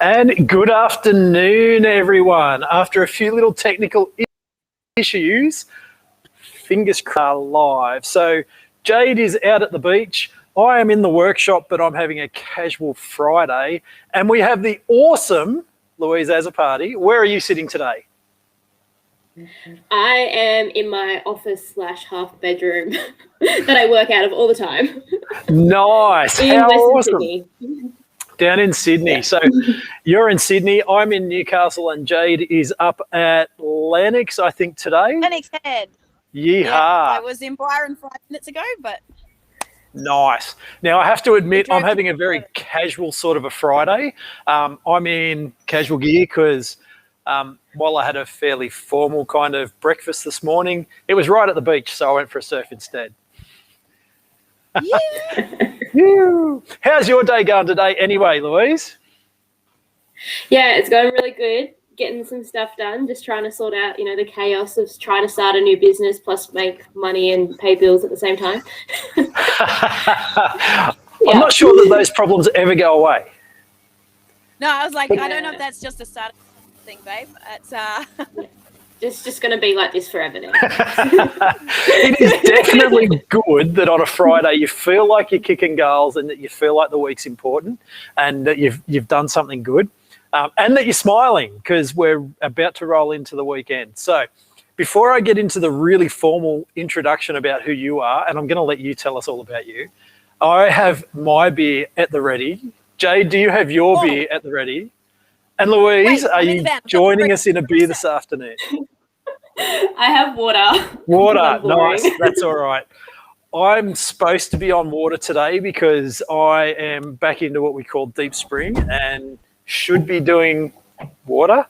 And good afternoon, everyone. After a few little technical issues, fingers crossed live. So Jade is out at the beach. I am in the workshop, but I'm having a casual Friday. And we have the awesome Louise Azzopardi. Where are you sitting today? I am in my office / half bedroom that I work out of all the time. Nice. In How Western awesome. Sydney. Down in Sydney. Yeah. So you're in Sydney, I'm in Newcastle, and Jade is up at Lennox, I think, today. Lennox Head. Yeehaw. Yeah, I was in Byron 5 minutes ago, but... Nice. Now, I have to admit, I'm having a very casual sort of a Friday. I'm in casual gear because while I had a fairly formal kind of breakfast this morning, it was right at the beach, so I went for a surf instead. Yeah. How's your day going today anyway, Louise? Yeah, it's going really good. Getting some stuff done, just trying to sort out, the chaos of trying to start a new business plus make money and pay bills at the same time. I'm not sure that those problems ever go away. No, I was like, I don't know if that's just a starting thing, babe. It's just going to be like this forever now. It is definitely good that on a Friday you feel like you're kicking goals and that you feel like the week's important and that you've done something good. And that you're smiling because we're about to roll into the weekend. So before I get into the really formal introduction about who you are, and I'm going to let you tell us all about you, I have my beer at the ready. Jade, do you have your beer at the ready? And Louise, are you joining us in a beer this afternoon? I have water. Water, nice. That's all right. I'm supposed to be on water today because I am back into what we call deep spring and should be doing water.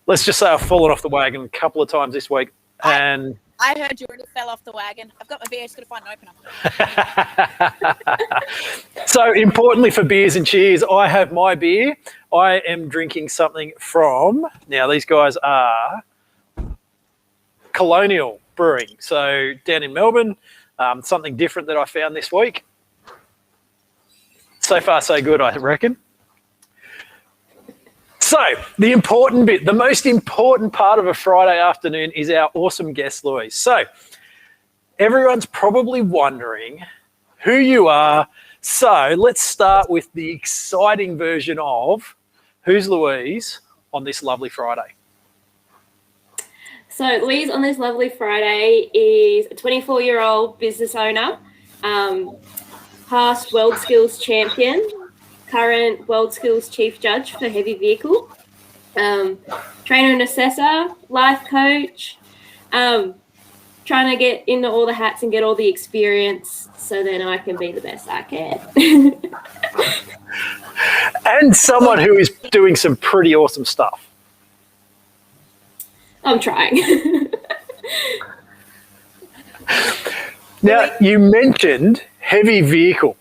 Let's just say I've fallen off the wagon a couple of times this week. And I heard you already fell off the wagon. I've got my beer, just got to find an opener. So importantly for beers and cheers, I have my beer. I am drinking something from, now these guys are Colonial Brewing. So down in Melbourne, something different that I found this week. So far, so good, I reckon. So the important bit, the most important part of a Friday afternoon is our awesome guest, Louise. So everyone's probably wondering who you are. So let's start with the exciting version of who's Louise on this lovely Friday. So Louise on this lovely Friday is a 24-year-old business owner, past World Skills champion, current World Skills Chief Judge for heavy vehicle, trainer and assessor, life coach, trying to get into all the hats and get all the experience so then I can be the best I can. And someone who is doing some pretty awesome stuff. I'm trying. Now, you mentioned heavy vehicle.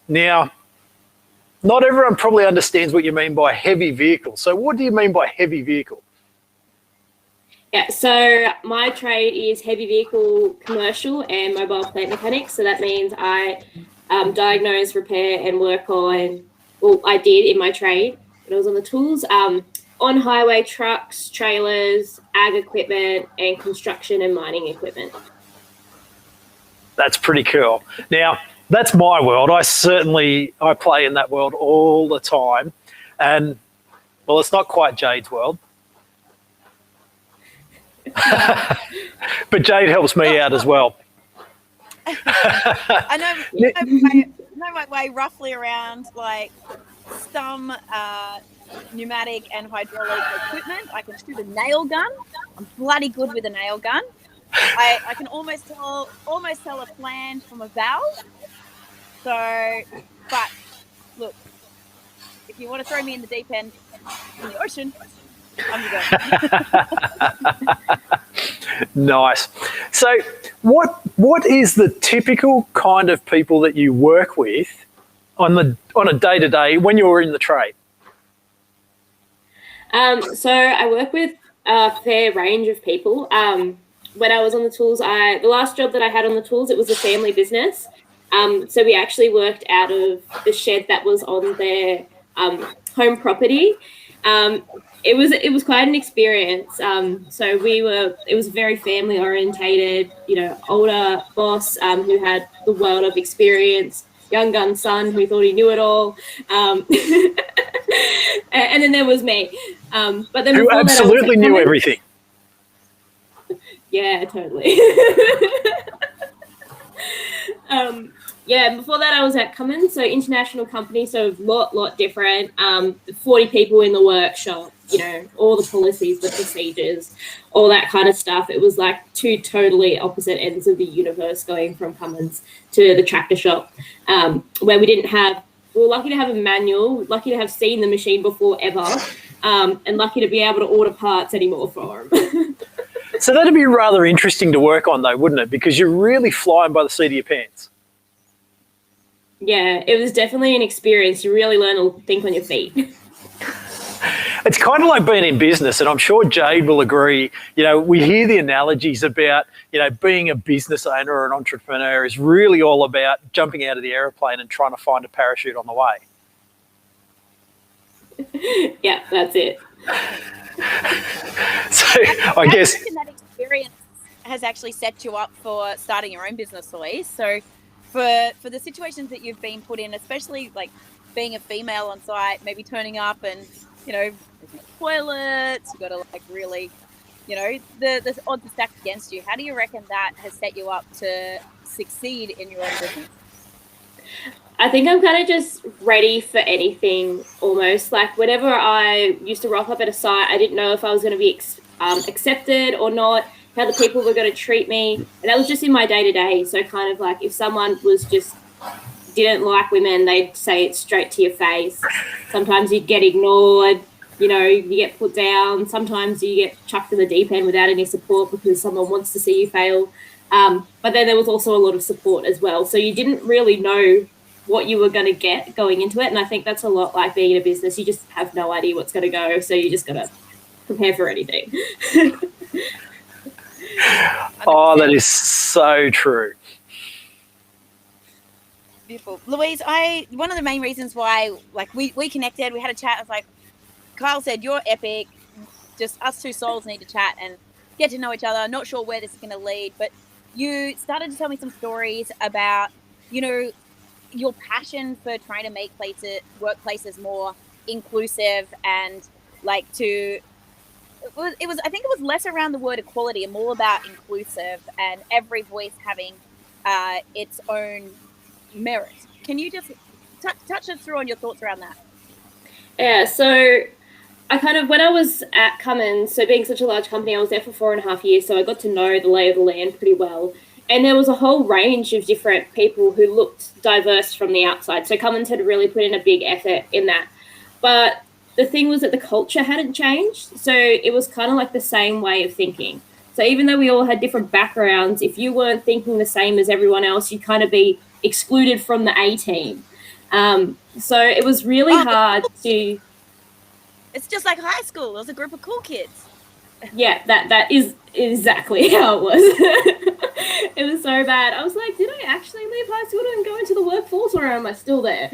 Now, not everyone probably understands what you mean by heavy vehicle. So what do you mean by heavy vehicle? Yeah, so my trade is heavy vehicle commercial and mobile plant mechanics. So that means I diagnose, repair and work on, well, I did in my trade when I was on the tools, on highway trucks, trailers, ag equipment and construction and mining equipment. That's pretty cool. Now, that's my world. I play in that world all the time. And, well, it's not quite Jade's world. But Jade helps me out as well. I know my way roughly around, like, some pneumatic and hydraulic equipment. I can shoot a nail gun. I'm bloody good with a nail gun. I can almost tell a flange from a valve. So, but look, if you want to throw me in the deep end in the ocean, I'm your girl. Nice. So what is the typical kind of people that you work with on a day-to-day when you're in the trade? So I work with a fair range of people. When I was on the tools, the last job that I had on the tools, it was a family business. So we actually worked out of the shed that was on their home property. It was quite an experience. So it was very family orientated, older boss who had the world of experience, young gun son who thought he knew it all. And then there was me. But then Who absolutely knew everything. Yeah, totally. Before that I was at Cummins, so international company, so lot different. 40 people in the workshop, all the policies, the procedures, all that kind of stuff. It was like two totally opposite ends of the universe, going from Cummins to the tractor shop, where we were lucky to have a manual, lucky to have seen the machine before ever, and lucky to be able to order parts anymore for them. So that'd be rather interesting to work on, though, wouldn't it? Because you're really flying by the seat of your pants. Yeah, it was definitely an experience. You really learn to think on your feet. It's kind of like being in business, and I'm sure Jade will agree. We hear the analogies about, being a business owner or an entrepreneur is really all about jumping out of the aeroplane and trying to find a parachute on the way. Yeah, that's it. So I guess that experience has actually set you up for starting your own business, Louise. So for the situations that you've been put in, especially like being a female on site, maybe turning up and, there's no toilets, you've got to like really, the odds are stacked against you. How do you reckon that has set you up to succeed in your own business? I think I'm kind of just ready for anything almost. Like whenever I used to rock up at a site, I didn't know if I was going to be accepted or not, how the people were going to treat me. And that was just in my day-to-day. So kind of like if someone didn't like women, they'd say it straight to your face. Sometimes you'd get ignored, you get put down. Sometimes you get chucked in the deep end without any support because someone wants to see you fail. But then there was also a lot of support as well. So you didn't really know what you were going to get going into it. And I think that's a lot like being in a business. You just have no idea what's going to go. So you just got to prepare for anything. Oh, that is so true. Beautiful. Louise, one of the main reasons why we connected, we had a chat. I was like, Kyle said, you're epic. Just us two souls need to chat and get to know each other. Not sure where this is going to lead, but you started to tell me some stories about, your passion for trying to make workplaces more inclusive and I think it was less around the word equality and more about inclusive and every voice having its own merit. Can you just touch us through on your thoughts around that? Yeah, so when I was at Cummins, so being such a large company, I was there for 4.5 years, so I got to know the lay of the land pretty well. And there was a whole range of different people who looked diverse from the outside. So Cummins had really put in a big effort in that. But the thing was that the culture hadn't changed. So it was kind of like the same way of thinking. So even though we all had different backgrounds, if you weren't thinking the same as everyone else, you'd kind of be excluded from the A team. So it was really hard to... It's just like high school. It was a group of cool kids. Yeah, that is exactly how it was. It was so bad. I was like, did I actually leave high school and go into the workforce, or am I still there?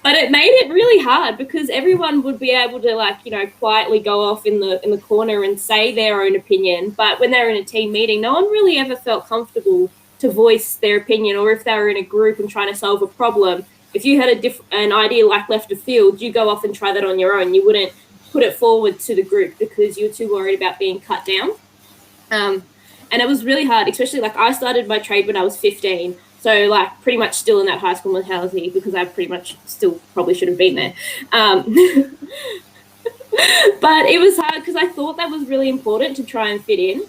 But it made it really hard because everyone would be able to quietly go off in the corner and say their own opinion. But when they were in a team meeting, no one really ever felt comfortable to voice their opinion, or if they were in a group and trying to solve a problem. If you had an idea like left of field, you go off and try that on your own. You wouldn't put it forward to the group because you're too worried about being cut down. And it was really hard, especially I started my trade when I was 15. So pretty much still in that high school mentality because I pretty much still probably should have been there. But it was hard because I thought that was really important to try and fit in.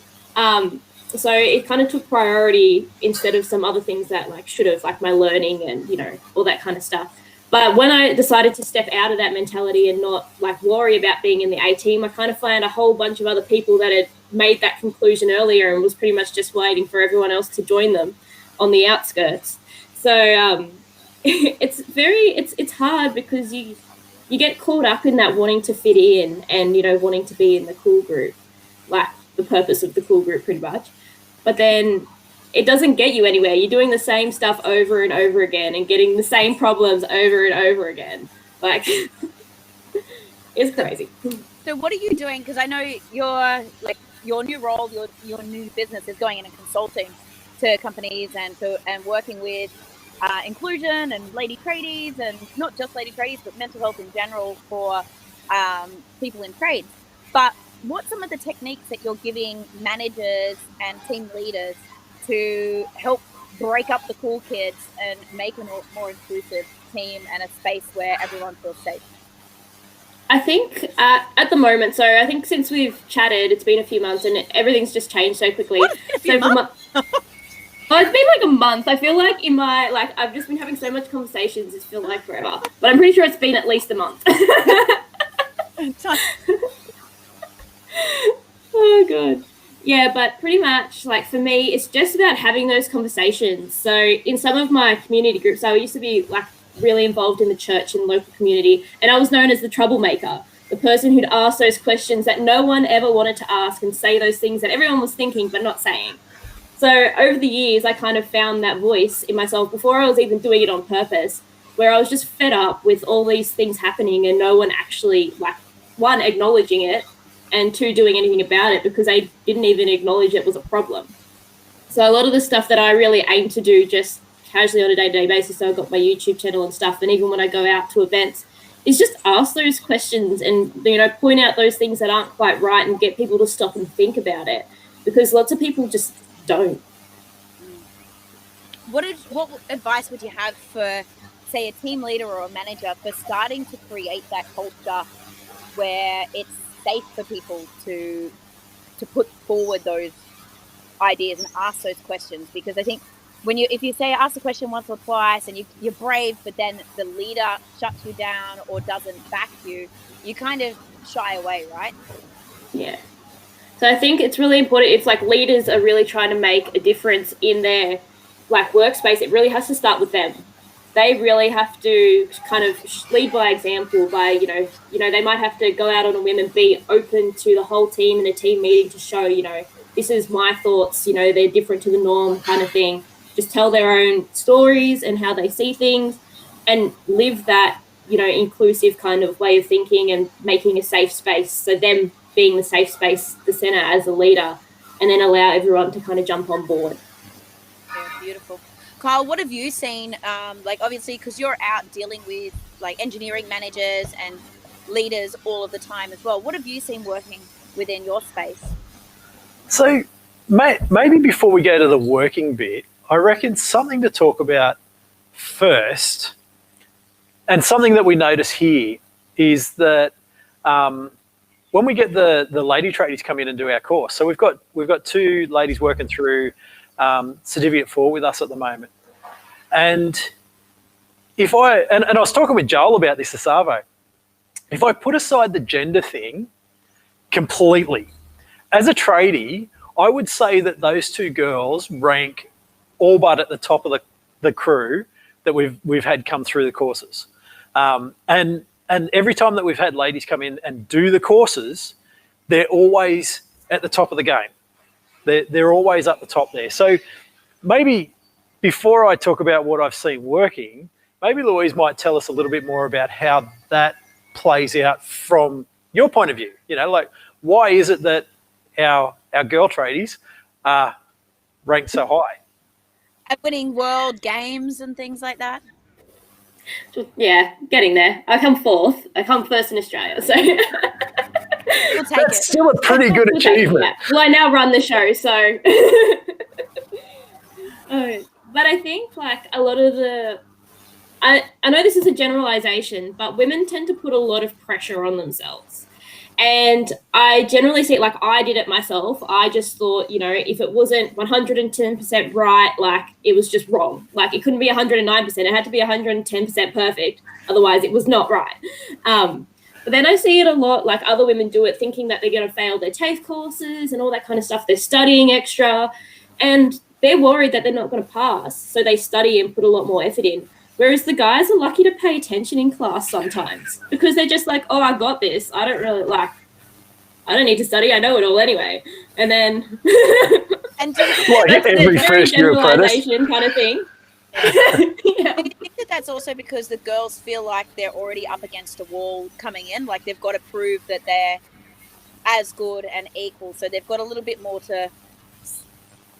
So it kind of took priority instead of some other things that should have, my learning and, all that kind of stuff. But when I decided to step out of that mentality and not worry about being in the A team, I kind of found a whole bunch of other people that had made that conclusion earlier and was pretty much just waiting for everyone else to join them on the outskirts. So it's hard because you get caught up in that wanting to fit in and, wanting to be in the cool group, the purpose of the cool group pretty much. But then it doesn't get you anywhere. You're doing the same stuff over and over again and getting the same problems over and over again. Like, it's crazy. So what are you doing? Because I know your new role, your new business is going in and consulting to companies and working with inclusion and lady tradies, and not just lady tradies, but mental health in general for people in trades. But what's some of the techniques that you're giving managers and team leaders to help break up the cool kids and make a more inclusive team and a space where everyone feels safe? I think at the moment, so I think since we've chatted, it's been a few months and everything's just changed so quickly. What? It's been a few months? Well, it's been like a month. I feel like I've just been having so much conversations, it's feel like forever. But I'm pretty sure it's been at least a month. Oh, God. Yeah, but pretty much, like, for me, it's just about having those conversations. So in some of my community groups, I used to be, like, really involved in the church and local community, and I was known as the troublemaker, the person who'd ask those questions that no one ever wanted to ask and say those things that everyone was thinking but not saying. So over the years, I kind of found that voice in myself before I was even doing it on purpose, where I was just fed up with all these things happening and no one actually, like, one, acknowledging it, and two, doing anything about it, because they didn't even acknowledge it was a problem. So a lot of the stuff that I really aim to do just casually on a day-to-day basis, so I've got my YouTube channel and stuff, and even when I go out to events, is just ask those questions and, point out those things that aren't quite right and get people to stop and think about it, because lots of people just don't. What advice would you have for, say, a team leader or a manager for starting to create that culture where it's safe for people to put forward those ideas and ask those questions? Because I think if you say ask a question once or twice and you're brave, but then the leader shuts you down or doesn't back you, you kind of shy away, right? Yeah. So I think it's really important if, like, leaders are really trying to make a difference in their, like, workspace, it really has to start with them. They really have to kind of lead by example, by, they might have to go out on a whim and be open to the whole team in a team meeting to show, this is my thoughts, they're different to the norm kind of thing. Just tell their own stories and how they see things and live that, inclusive kind of way of thinking and making a safe space. So them being the safe space, the center as a leader, and then allow everyone to kind of jump on board. Yeah, beautiful. Kyle, what have you seen, obviously, because you're out dealing with, like, engineering managers and leaders all of the time as well. What have you seen working within your space? So maybe before we go to the working bit, I reckon something to talk about first, and something that we notice here, is that when we get the lady tradies come in and do our course, so we've got two ladies working through Certificate 4 with us at the moment. And I was talking with Joel about this at Savo, if I put aside the gender thing completely, as a tradie, I would say that those two girls rank all but at the top of the crew that we've had come through the courses. And every time that we've had ladies come in and do the courses, they're always at the top of the game. They're always up the top there. So maybe before I talk about what I've seen working, maybe Louise might tell us a little bit more about how that plays out from your point of view. Like, why is it that our girl tradies are ranked so high? At winning world games and things like that? Yeah, getting there. I come fourth. I come first in Australia, so... We'll take That's it. still a pretty good achievement. Yeah. Well, I now run the show, so... But I think, like, a lot of the... I know this is a generalization, but women tend to put a lot of pressure on themselves. And I generally see it, like, I did it myself. I just thought, if it wasn't 110% right, like, it was just wrong. Like, it couldn't be 109%. It had to be 110% perfect. Otherwise, it was not right. But then I see it a lot, like, other women do it thinking that they're going to fail their TAFE courses and all that kind of stuff. They're studying extra and they're worried that they're not going to pass. So they study and put a lot more effort in. Whereas the guys are lucky to pay attention in class sometimes because they're just like, oh, I got this. I I don't need to study. I know it all anyway. And then And do you think Like that's every the first year apprentice. generalization kind of thing. Yeah. Do you think that that's also because the girls feel like they're already up against a wall coming in, like they've got to prove that they're as good and equal, so they've got a little bit more to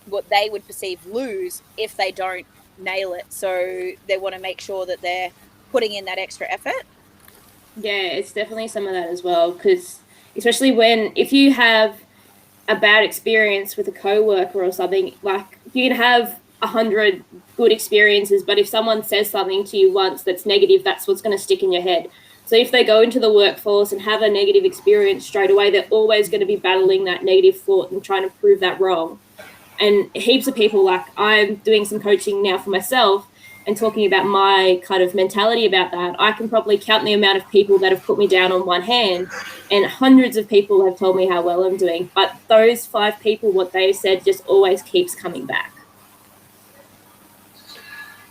what they would perceive lose if they don't nail it, so they want to make sure that they're putting in that extra effort? Yeah, it's definitely some of that as well, because especially if you have a bad experience with a coworker or something, like you can have 100 good experiences, but if someone says something to you once that's negative, that's what's going to stick in your head. So if they go into the workforce and have a negative experience straight away, they're always going to be battling that negative thought and trying to prove that wrong. And heaps of people, like I'm doing some coaching now for myself and talking about my kind of mentality about that, I can probably count the amount of people that have put me down on one hand, and hundreds of people have told me how well I'm doing. But those 5 people, what they said just always keeps coming back.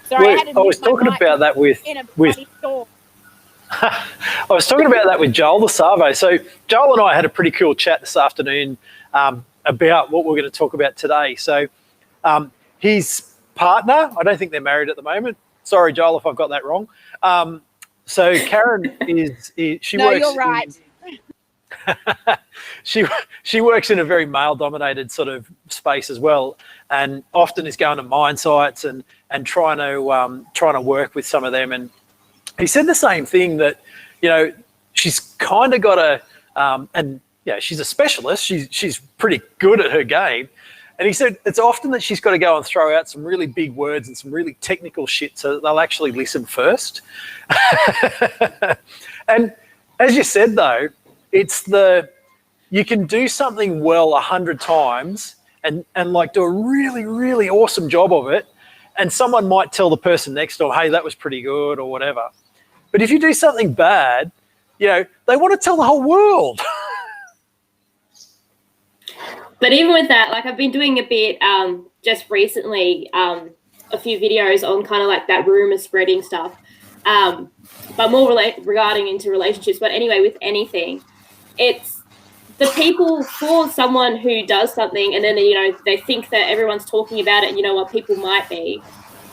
Sorry, I was talking about that with I was talking about that with Joel the Savo. So Joel and I had a pretty cool chat this afternoon about what we're going to talk about today. So his partner, I don't think they're married at the moment. Sorry, Joel, if I've got that wrong. So Karen she no, works. you're right. She works in a very male-dominated sort of space as well, and often is going to mine sites and trying to work with some of them. And he said the same thing, that she's kind of got and she's a specialist. She's pretty good at her game. And he said it's often that she's got to go and throw out some really big words and some really technical shit so that they'll actually listen first. And as you said, though, it's you can do something well 100 times and like do a really, really awesome job of it. And someone might tell the person next door, hey, that was pretty good or whatever. But if you do something bad, they want to tell the whole world. But even with that, like I've been doing a bit just recently, a few videos on kind of like that rumor spreading stuff, but more regarding into relationships. But anyway, with anything, it's the people for someone who does something and then, they think that everyone's talking about it and what people might be.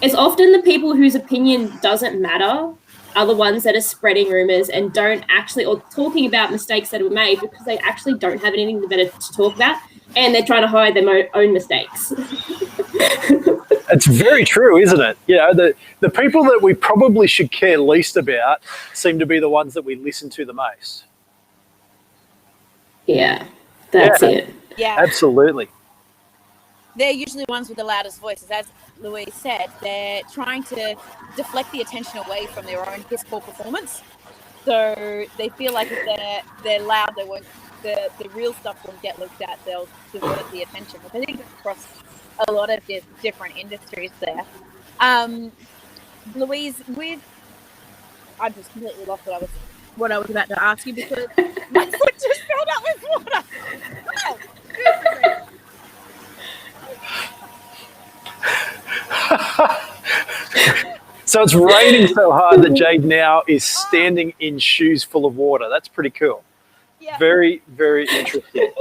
It's often the people whose opinion doesn't matter are the ones that are spreading rumors and don't actually, or talking about mistakes that were made because they actually don't have anything better to talk about. And they're trying to hide their own mistakes. It's very true, isn't it? The people that we probably should care least about seem to be the ones that we listen to the most. Yeah, that's it. Yeah, absolutely. They're usually the ones with the loudest voices. As Louise said, they're trying to deflect the attention away from their own piss poor performance. So they feel like if they're loud, they won't. The real stuff won't get looked at. They'll divert the attention, which I think is across a lot of different industries there. Louise, I've just completely lost what I was about to ask you because my foot just filled up with water. Oh, So it's raining so hard that Jade now is standing in shoes full of water. That's pretty cool. Yeah. Very, very interesting.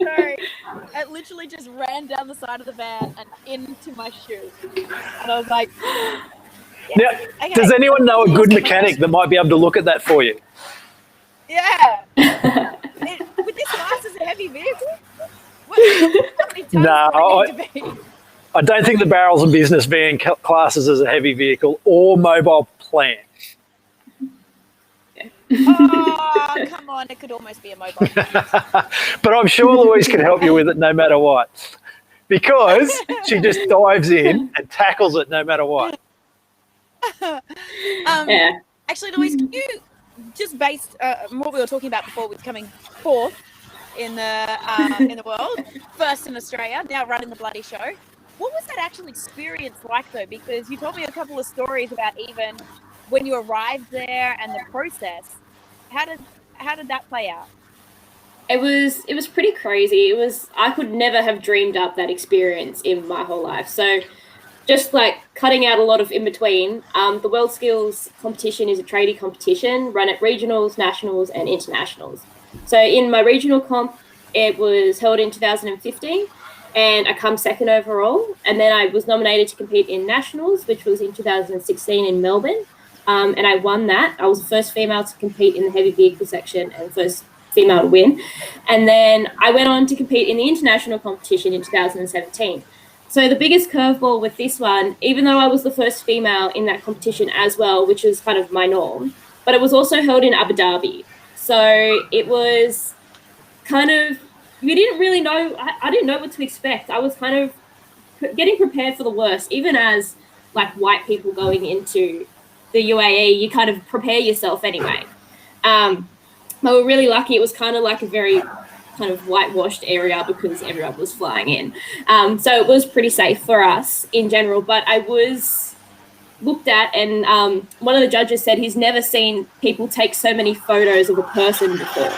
Sorry, it literally just ran down the side of the van and into my shoe. And I was like, now, okay. Does anyone know a good mechanic that might be able to look at that for you? Yeah. Would this class as a heavy vehicle? How many tons I don't think the Barrels and Business van classes as a heavy vehicle or mobile plant. Oh, come on. It could almost be a mobile plant. But I'm sure Louise can help you with it no matter what, because she just dives in and tackles it no matter what. Actually, Louise, can you just based on what we were talking about before with coming fourth in the world, first in Australia, now running the bloody show. What was that actual experience like, though? Because you told me a couple of stories about even when you arrived there and the process. How did that play out? It was pretty crazy. I could never have dreamed up that experience in my whole life. So just like cutting out a lot of in between, the World Skills competition is a tradie competition run at regionals, nationals and internationals. So in my regional comp, it was held in 2015, and I come second overall. And then I was nominated to compete in nationals, which was in 2016 in Melbourne, and I won that. I was the first female to compete in the heavy vehicle section and first female to win. And then I went on to compete in the international competition in 2017. So the biggest curveball with this one, even though I was the first female in that competition as well, which was kind of my norm, but it was also held in Abu Dhabi. So it was kind of, you didn't really know, I didn't know what to expect. I was kind of getting prepared for the worst, even as like white people going into the UAE, you kind of prepare yourself anyway. But we're really lucky. It was kind of like a very kind of whitewashed area because everyone was flying in. So it was pretty safe for us in general, but I was looked at, and one of the judges said he's never seen people take so many photos of a person before.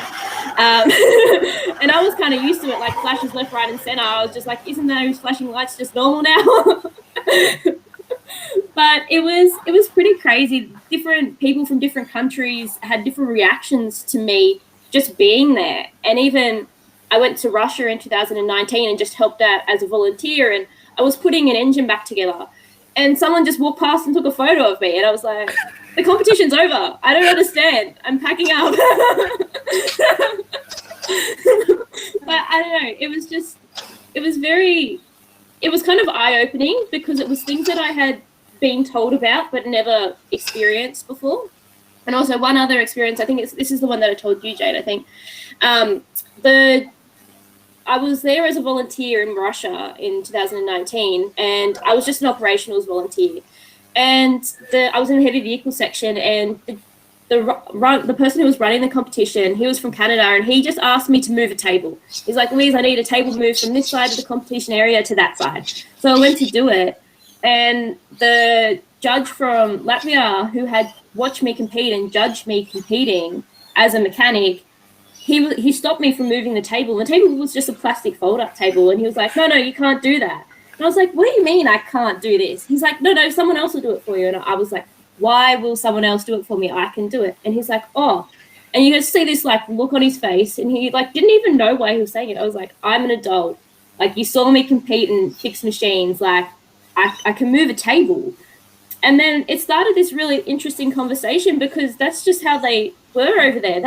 And I was kind of used to it, like flashes left, right, and center. I was just like, isn't those flashing lights just normal now? But it was pretty crazy. Different people from different countries had different reactions to me just being there. And even I went to Russia in 2019 and just helped out as a volunteer, and I was putting an engine back together, and someone just walked past and took a photo of me, and I was like, the competition's over. I don't understand. I'm packing up. But I don't know. It was kind of eye-opening because it was things that I had been told about but never experienced before. And also one other experience, I think this is the one that I told you, Jade, I think. I was there as a volunteer in Russia in 2019, and I was just an operationals volunteer. And I was in the heavy vehicle section, and the person who was running the competition, he was from Canada, and he just asked me to move a table. He's like, Louise, I need a table moved from this side of the competition area to that side. So I went to do it, and the judge from Latvia, who had watched me compete and judged me competing as a mechanic, he stopped me from moving the table. The table was just a plastic fold-up table, and he was like, no, you can't do that. And I was like, what do you mean I can't do this? He's like, no, someone else will do it for you. And I was like, why will someone else do it for me? I can do it. And he's like, oh. And you just see this like look on his face, and he like didn't even know why he was saying it. I was like, I'm an adult. Like, you saw me compete and fix machines. Like, I can move a table. And then it started this really interesting conversation because that's just how they were over there.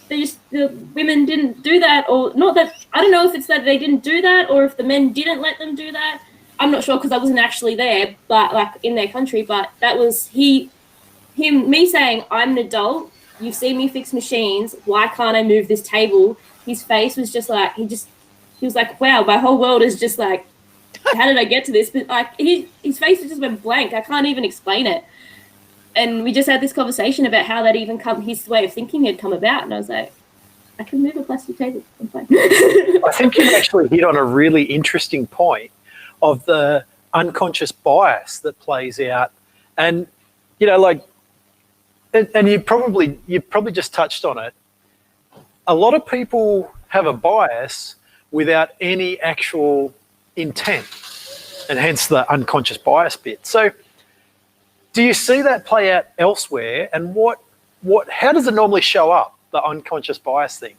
The women didn't do that, or not that, I don't know if it's that they didn't do that or if the men didn't let them do that. I'm not sure because I wasn't actually there, but like in their country. But that was me saying, I'm an adult. You've seen me fix machines. Why can't I move this table? His face was just like, he was like, wow, my whole world is just like, how did I get to this? But like his face just went blank. I can't even explain it. And we just had this conversation about how that even his way of thinking had come about. And I was like, I can move a plastic table. I'm fine. I think you actually hit on a really interesting point of the unconscious bias that plays out. And, you know, like, and you probably just touched on it. A lot of people have a bias without any actual intent, and hence the unconscious bias bit. So do you see that play out elsewhere, and how does it normally show up, the unconscious bias thing?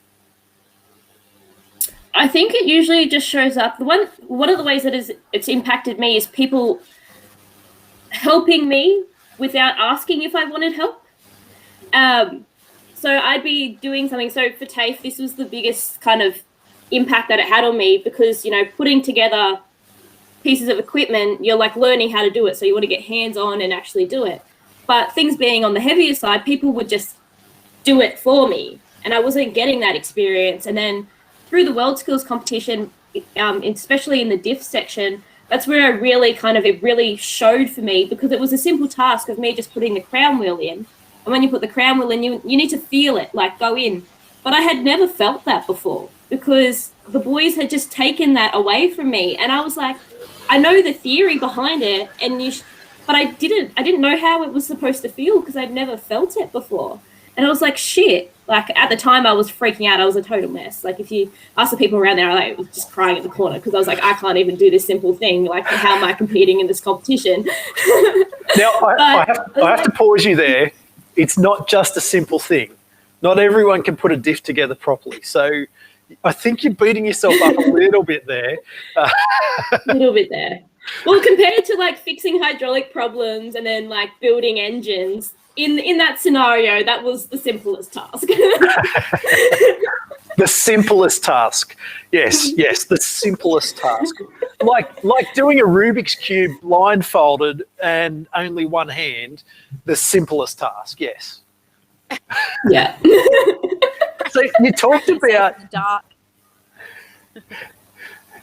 I think it usually just shows up. One of the ways that it's impacted me is people helping me without asking if I wanted help. So I'd be doing something. So for TAFE, this was the biggest kind of impact that it had on me because, you know, putting together pieces of equipment, you're like learning how to do it. So you want to get hands on and actually do it. But things being on the heavier side, people would just do it for me. And I wasn't getting that experience. And then through the World Skills competition, especially in the diff section, that's where it really showed for me because it was a simple task of me just putting the crown wheel in. And when you put the crown wheel in, you need to feel it, like go in. But I had never felt that before because the boys had just taken that away from me. And I was like, I know the theory behind it, but I didn't know how it was supposed to feel because I'd never felt it before. And I was like, shit. Like at the time I was freaking out. I was a total mess. Like if you ask the people around there, I was just crying at the corner because I was like, I can't even do this simple thing. Like how am I competing in this competition? Now I have to pause you there. It's not just a simple thing. Not everyone can put a diff together properly. So I think you're beating yourself up a little bit there. A little bit there. Well, compared to like fixing hydraulic problems and then like building engines, in that scenario, that was the simplest task. The simplest task. Yes, the simplest task. Like doing a Rubik's Cube blindfolded and only one hand, the simplest task, yes. Yeah. So you talked about dark.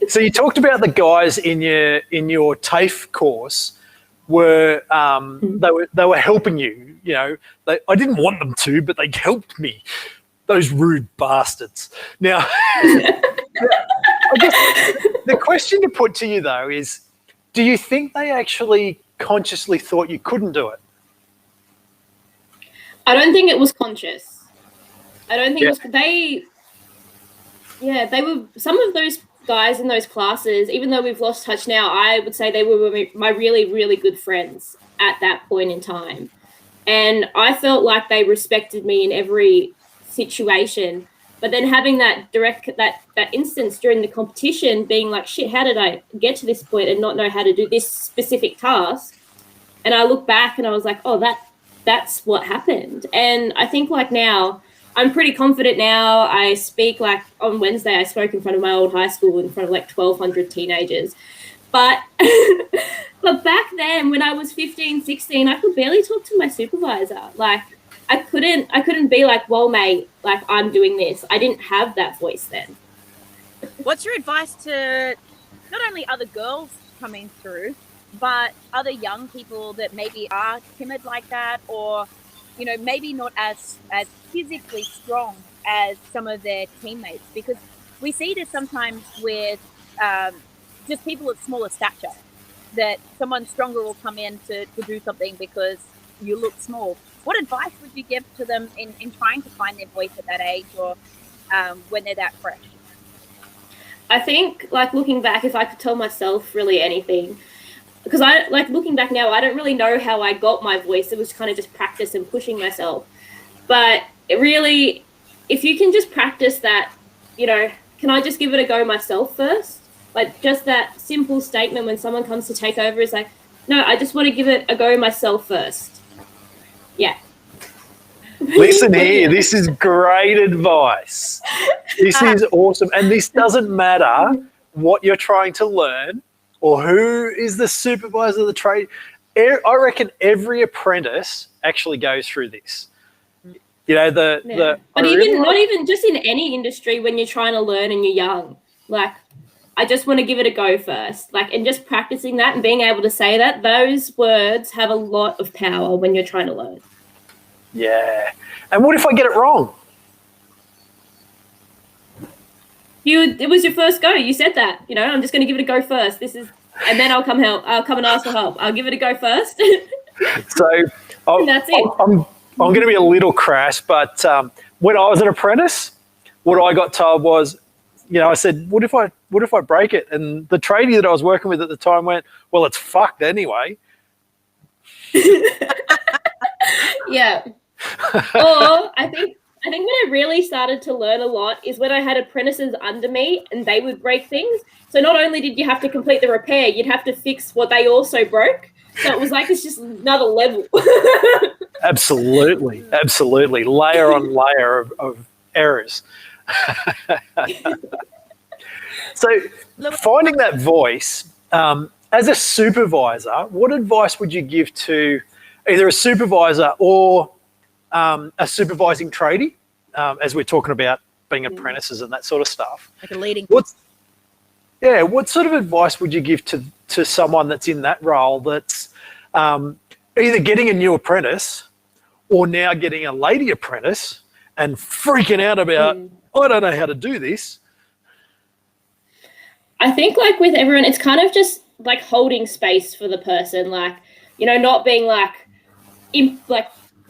So you talked about the guys in your TAFE course were they were helping you. You know, I didn't want them to, but they helped me. Those rude bastards. Now, I guess the question to put to you though is, do you think they actually consciously thought you couldn't do it? I don't think it was conscious. I don't think it was. They were, some of those guys in those classes, even though we've lost touch now, I would say they were my really, really good friends at that point in time. And I felt like they respected me in every situation. But then having that instance during the competition, being like, shit, how did I get to this point and not know how to do this specific task? And I look back and I was like, oh, that's what happened. And I think like now, I'm pretty confident now. I speak like on Wednesday, I spoke in front of my old high school in front of like 1,200 teenagers. But but back then when I was 15, 16, I could barely talk to my supervisor. Like I couldn't be like, well, mate, like I'm doing this. I didn't have that voice then. What's your advice to not only other girls coming through, but other young people that maybe are timid like that, or, you know, maybe not as physically strong as some of their teammates? Because we see this sometimes with just people of smaller stature, that someone stronger will come in to do something because you look small. What advice would you give to them in trying to find their voice at that age, or when they're that fresh? I think, like, looking back, if I could tell myself really anything, because I, like, looking back now, I don't really know how I got my voice. It was kind of just practice and pushing myself. But it really, if you can just practice that, you know, can I just give it a go myself first? Like, just that simple statement when someone comes to take over is like, no, I just want to give it a go myself first. Yeah. Listen here, this is great advice. This is awesome. And this doesn't matter what you're trying to learn or who is the supervisor of the trade. I reckon every apprentice actually goes through this. You know, but not even just in any industry, when you're trying to learn and you're young, like, I just want to give it a go first. Like, and just practicing that and being able to say that, those words have a lot of power when you're trying to learn. Yeah. And what if I get it wrong? It was your first go. You said that, you know, I'm just going to give it a go first. And then I'll come and ask for help. I'll give it a go first. So that's it. I'm going to be a little crass, but when I was an apprentice, what I got told was, you know, I said, what if I break it? And the tradie that I was working with at the time went, well, it's fucked anyway. Yeah. Or I think when I really started to learn a lot is when I had apprentices under me and they would break things. So not only did you have to complete the repair, you'd have to fix what they also broke. So it was like, it's just another level. Absolutely. Layer on layer of errors. So finding that voice, as a supervisor, what advice would you give to either a supervisor or a supervising tradie, as we're talking about being apprentices and that sort of stuff? Like a leading. What sort of advice would you give to someone that's in that role, that's either getting a new apprentice or now getting a lady apprentice and freaking out about, I don't know how to do this? I think, like, with everyone, it's kind of just like holding space for the person, like, you know, not being like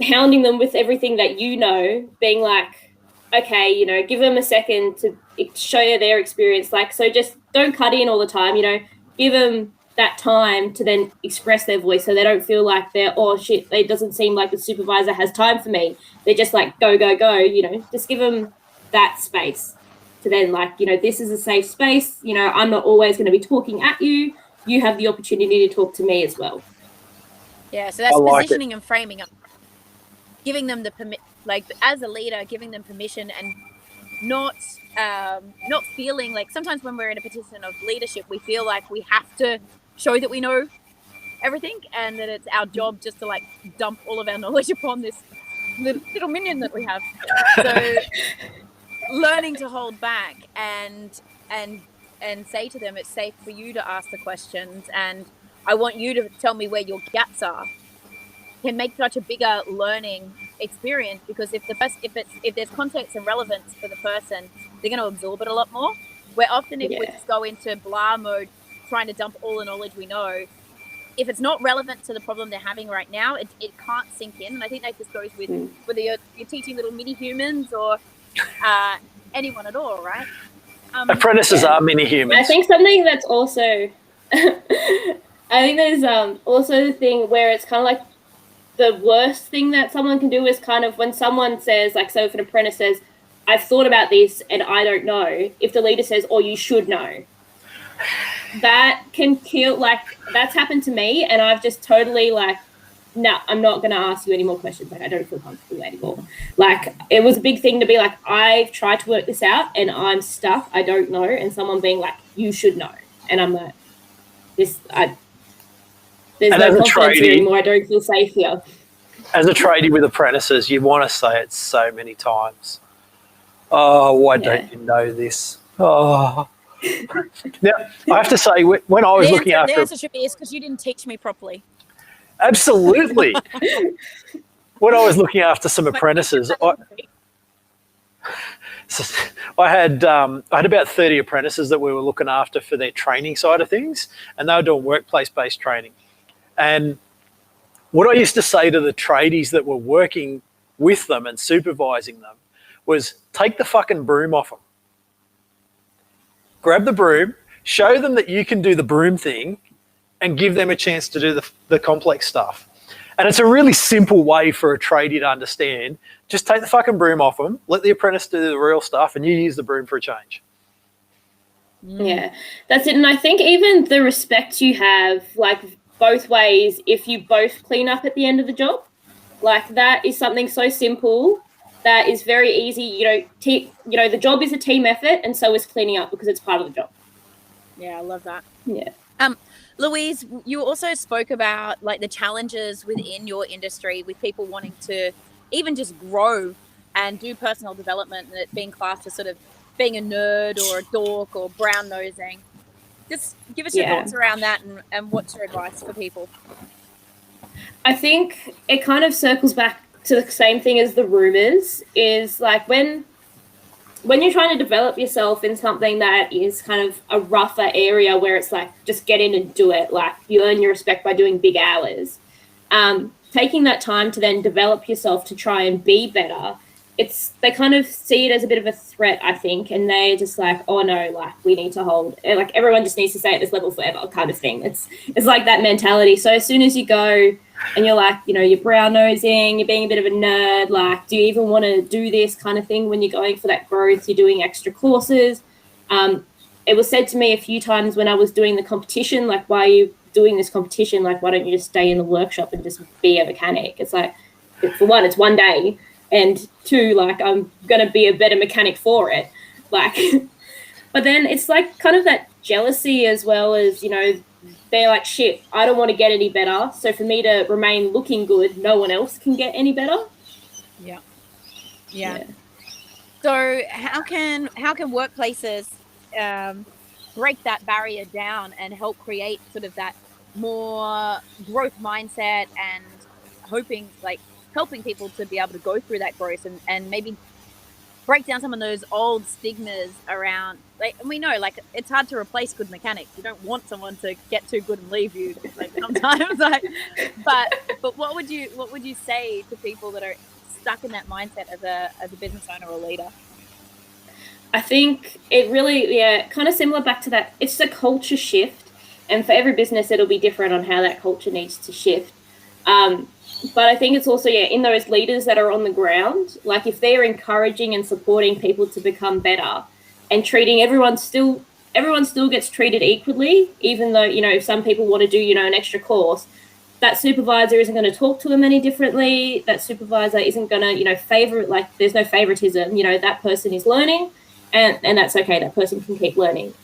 hounding them with everything that you know, being like, okay, you know, give them a second to show you their experience. Like, so just don't cut in all the time, you know, give them that time to then express their voice, so they don't feel like they're, oh shit, it doesn't seem like the supervisor has time for me. They're just like, go, go, go, you know, just give them that space to then, like, you know, this is a safe space. You know, I'm not always going to be talking at you. You have the opportunity to talk to me as well. Yeah, so that's positioning and framing up, giving them the like as a leader, giving them permission and not feeling like sometimes when we're in a position of leadership, we feel like we have to show that we know everything and that it's our job just to like dump all of our knowledge upon this little minion that we have. So learning to hold back and say to them, it's safe for you to ask the questions and I want you to tell me where your gaps are, can make such a bigger learning experience, because if there's context and relevance for the person, they're going to absorb it a lot more. Where often if we just go into blah mode, trying to dump all the knowledge we know, if it's not relevant to the problem they're having right now, it can't sink in. And I think that just goes with whether you're teaching little mini humans or anyone at all, right? Apprentices are mini humans. I think something that's also I think there's also the thing where it's kind of like the worst thing that someone can do is kind of when someone says, like, so if an apprentice says, I've thought about this and I don't know, if the leader says, oh, you should know, that can kill, like, that's happened to me and I've just totally like, no, I'm not going to ask you any more questions. Like, I don't feel comfortable anymore. Like, it was a big thing to be like, I've tried to work this out and I'm stuck. I don't know. And someone being like, you should know. And I'm like, there's no confidence anymore. I don't feel safe here. As a tradie with apprentices, you want to say it so many times. Oh, why don't you know this? Oh. Now, I have to say, when I was looking after... The answer should be, it's because you didn't teach me properly. Absolutely. When I was looking after some apprentices, I had about 30 apprentices that we were looking after for their training side of things, and they were doing workplace-based training. And what I used to say to the tradies that were working with them and supervising them was, take the fucking broom off them. Grab the broom, show them that you can do the broom thing, and give them a chance to do the complex stuff. And it's a really simple way for a tradie to understand. Just take the fucking broom off them, let the apprentice do the real stuff, and you use the broom for a change. Yeah, that's it. And I think even the respect you have, like, both ways, if you both clean up at the end of the job, like, that is something so simple that is very easy. You know, the job is a team effort, and so is cleaning up because it's part of the job. Yeah, I love that. Yeah. Louise, you also spoke about like the challenges within your industry with people wanting to even just grow and do personal development, and it being classed as sort of being a nerd or a dork or brown nosing. Just give us your thoughts around that and what's your advice for people? I think it kind of circles back to the same thing as the rumors, is like when you're trying to develop yourself in something that is kind of a rougher area where it's like, just get in and do it. Like, you earn your respect by doing big hours. Taking that time to then develop yourself to try and be better, they kind of see it as a bit of a threat, I think, and they're just like, oh no, like, we need to hold, like, everyone just needs to stay at this level forever kind of thing. It's like that mentality. So as soon as you go and you're like, you know, you're brown nosing, you're being a bit of a nerd, like, do you even want to do this kind of thing when you're going for that growth? You're doing extra courses. It was said to me a few times when I was doing the competition, like, why are you doing this competition? Like, why don't you just stay in the workshop and just be a mechanic? It's like, for one, it's one day. And two, like, I'm going to be a better mechanic for it. Like, but then it's like kind of that jealousy as well as, you know, they're like, shit, I don't want to get any better. So for me to remain looking good, no one else can get any better. Yeah. So how can workplaces break that barrier down and help create sort of that more growth mindset and helping people to be able to go through that growth and maybe break down some of those old stigmas around, like, and we know, like, it's hard to replace good mechanics. You don't want someone to get too good and leave you, like, sometimes. Like, but what would you say to people that are stuck in that mindset as a business owner or leader? I think it really, kind of similar back to that. It's a culture shift. And for every business, it'll be different on how that culture needs to shift. But I think it's also, in those leaders that are on the ground, like if they're encouraging and supporting people to become better and treating everyone still gets treated equally, even though, if some people want to do, an extra course, that supervisor isn't going to talk to them any differently. That supervisor isn't going to, favor, like there's no favoritism, that person is learning and that's okay. That person can keep learning.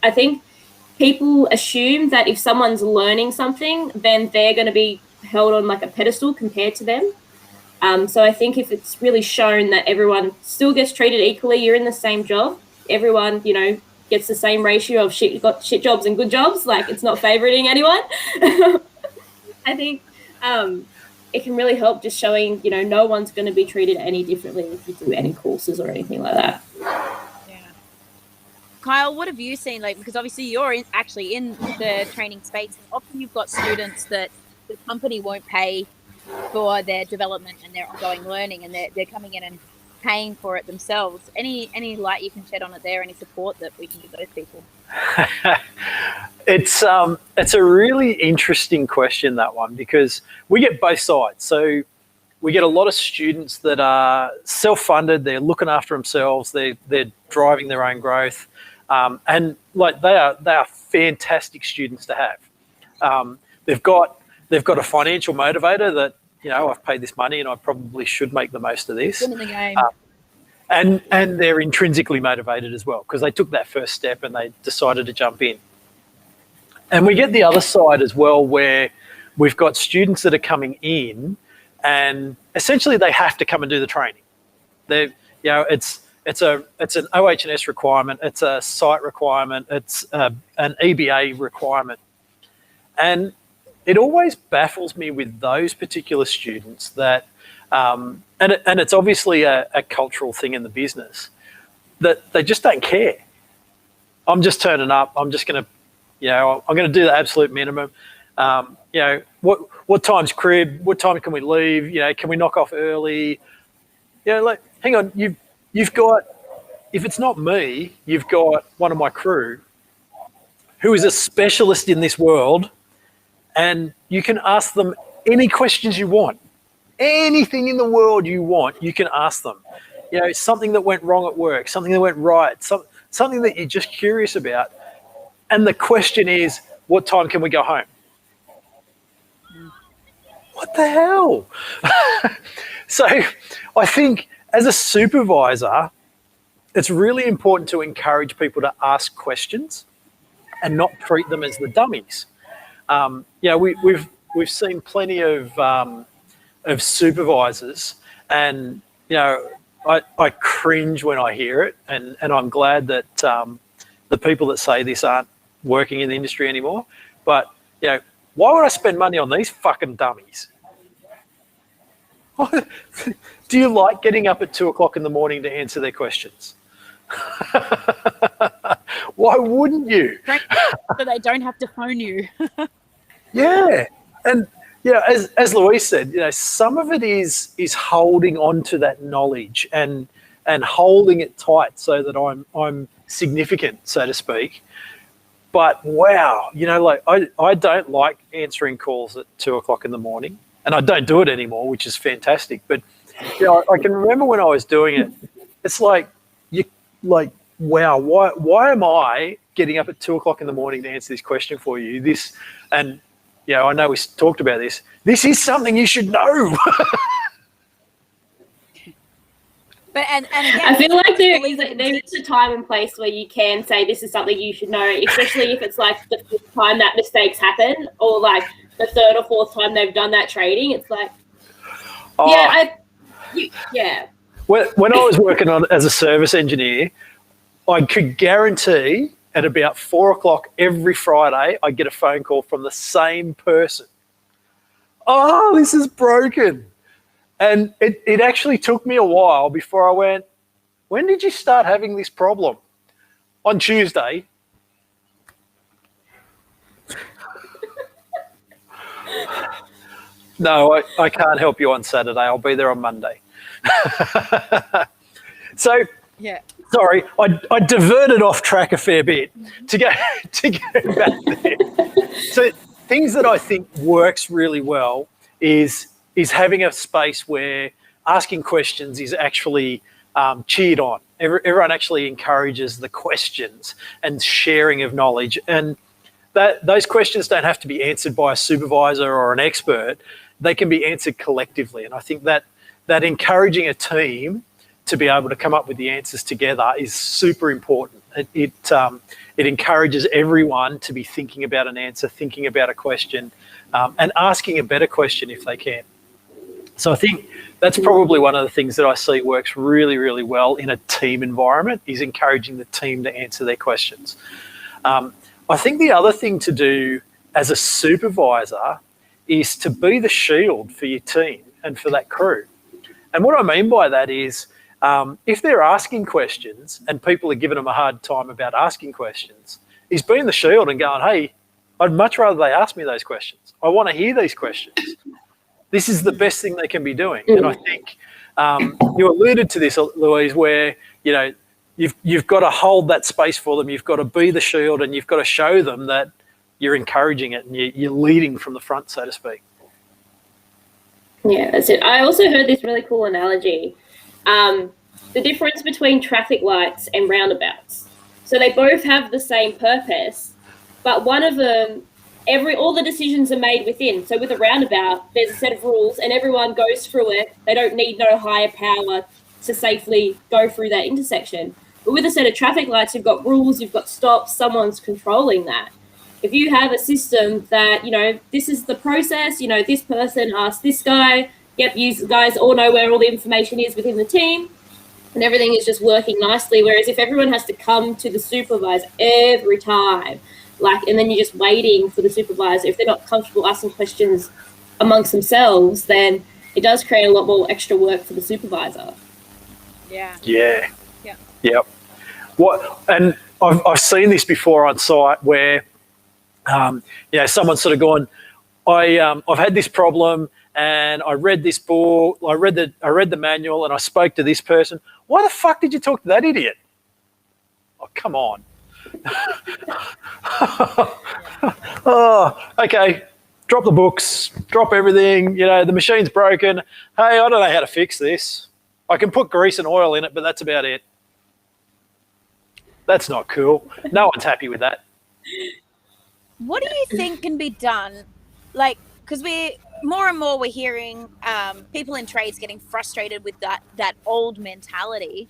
I think people assume that if someone's learning something, then they're going to be held on like a pedestal compared to them. So I think if it's really shown that everyone still gets treated equally, you're in the same job, everyone, gets the same ratio of shit jobs and good jobs, like it's not favoriting anyone. I think it can really help just showing, no one's going to be treated any differently if you do any courses or anything like that. Kyle, what have you seen? Like, because obviously you're actually in the training space, and often you've got students that the company won't pay for their development and their ongoing learning, and they're coming in and paying for it themselves. Any light you can shed on it there? Any support that we can give those people? It's a really interesting question, that one, because we get both sides. So we get a lot of students that are self-funded, they're looking after themselves, they're driving their own growth, and like they are fantastic students to have. They've got a financial motivator that, I've paid this money and I probably should make the most of this. Get in the game. And they're intrinsically motivated as well because they took that first step and they decided to jump in. And we get the other side as well, where we've got students that are coming in and essentially they have to come and do the training. It's an OH&S requirement, it's a site requirement, it's an EBA requirement. And it always baffles me with those particular students that, and it's obviously a cultural thing in the business, that they just don't care. I'm just turning up. I'm just going to, I'm going to do the absolute minimum. What time's crib? What time can we leave? Can we knock off early? Like, hang on, you've got, if it's not me, you've got one of my crew who is a specialist in this world, and you can ask them any questions you want. Anything in the world you want, you can ask them. Something that went wrong at work, something that went right, something that you're just curious about. And the question is, what time can we go home? What the hell? So I think as a supervisor, it's really important to encourage people to ask questions and not treat them as the dummies. We've seen plenty of supervisors, and I cringe when I hear it, and I'm glad that the people that say this aren't working in the industry anymore. But why would I spend money on these fucking dummies? Do you like getting up at 2:00 in the morning to answer their questions? Why wouldn't you? So they don't have to phone you. Yeah. And as Louise said, some of it is holding on to that knowledge and holding it tight so that I'm significant, so to speak. But wow, I don't like answering calls at 2:00 in the morning, and I don't do it anymore, which is fantastic. But I can remember when I was doing it. It's like wow, why am I getting up at 2:00 in the morning to answer this question for you? And I know we talked about this. This is something you should know. But and again, I feel like there is a time and place where you can say this is something you should know, especially if it's like the fifth time that mistakes happen, or like the third or fourth time they've done that trading. It's like, yeah. When I was working as a service engineer, I could guarantee at about 4:00 every Friday, I get a phone call from the same person. Oh, this is broken. And it actually took me a while before I went, when did you start having this problem? On Tuesday. No, I can't help you on Saturday. I'll be there on Monday. So, yeah. Sorry, I diverted off track a fair bit to go back there. So things that I think works really well is having a space where asking questions is actually cheered on. Everyone actually encourages the questions and sharing of knowledge, and those questions don't have to be answered by a supervisor or an expert. They can be answered collectively, and I think that encouraging a team to be able to come up with the answers together is super important. It encourages everyone to be thinking about an answer, thinking about a question, and asking a better question if they can. So I think that's probably one of the things that I see works really, really well in a team environment, is encouraging the team to answer their questions. I think the other thing to do as a supervisor is to be the shield for your team and for that crew. And what I mean by that is, if they're asking questions and people are giving them a hard time about asking questions, is being the shield and going, hey, I'd much rather they ask me those questions. I want to hear these questions. This is the best thing they can be doing. And I think you alluded to this, Louise, where, you know, you've got to hold that space for them. You've got to be the shield, and you've got to show them that you're encouraging it and you're leading from the front, so to speak. Yeah, that's it. I also heard this really cool analogy. The difference between traffic lights and roundabouts. So they both have the same purpose, but one of them, all the decisions are made within. So with a roundabout, there's a set of rules and everyone goes through it. They don't need no higher power to safely go through that intersection. But with a set of traffic lights, you've got rules, you've got stops, someone's controlling that. If you have a system that, you know, this is the process, you know, this person asked this guy, yep, you guys all know where all the information is within the team, and everything is just working nicely. Whereas if everyone has to come to the supervisor every time, and then you're just waiting for the supervisor, if they're not comfortable asking questions amongst themselves, then it does create a lot more extra work for the supervisor. Yeah. Yeah. Yeah. Yep. And I've seen this before on site where, someone's sort of gone, I've had this problem and I read this book, I read the manual, and I spoke to this person. Why the fuck did you talk to that idiot? Oh, come on. Oh, okay. Drop the books, drop everything. You know, the machine's broken. Hey, I don't know how to fix this. I can put grease and oil in it, but that's about it. That's not cool. No one's happy with that. What do you think can be done? Like, because more and more we're hearing people in trades getting frustrated with that old mentality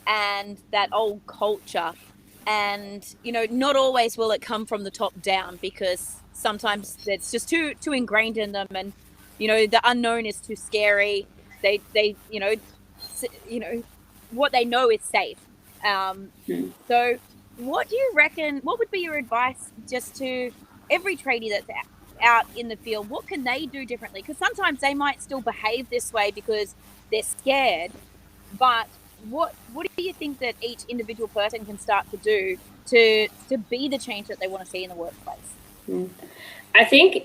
and that old culture. And, you know, not always will it come from the top down, because sometimes it's just too ingrained in them, and, you know, the unknown is too scary. They you know, what they know is safe. So what do you reckon, what would be your advice just to every tradie that's out in the field? What can they do differently? Because sometimes they might still behave this way because they're scared, but what do you think that each individual person can start to do to be the change that they want to see in the workplace? I think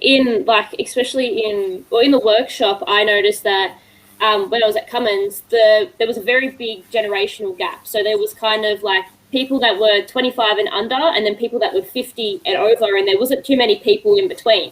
especially in the workshop, I noticed that when I was at Cummins, there was a very big generational gap. So there was kind of like people that were 25 and under, and then people that were 50 and over, and there wasn't too many people in between.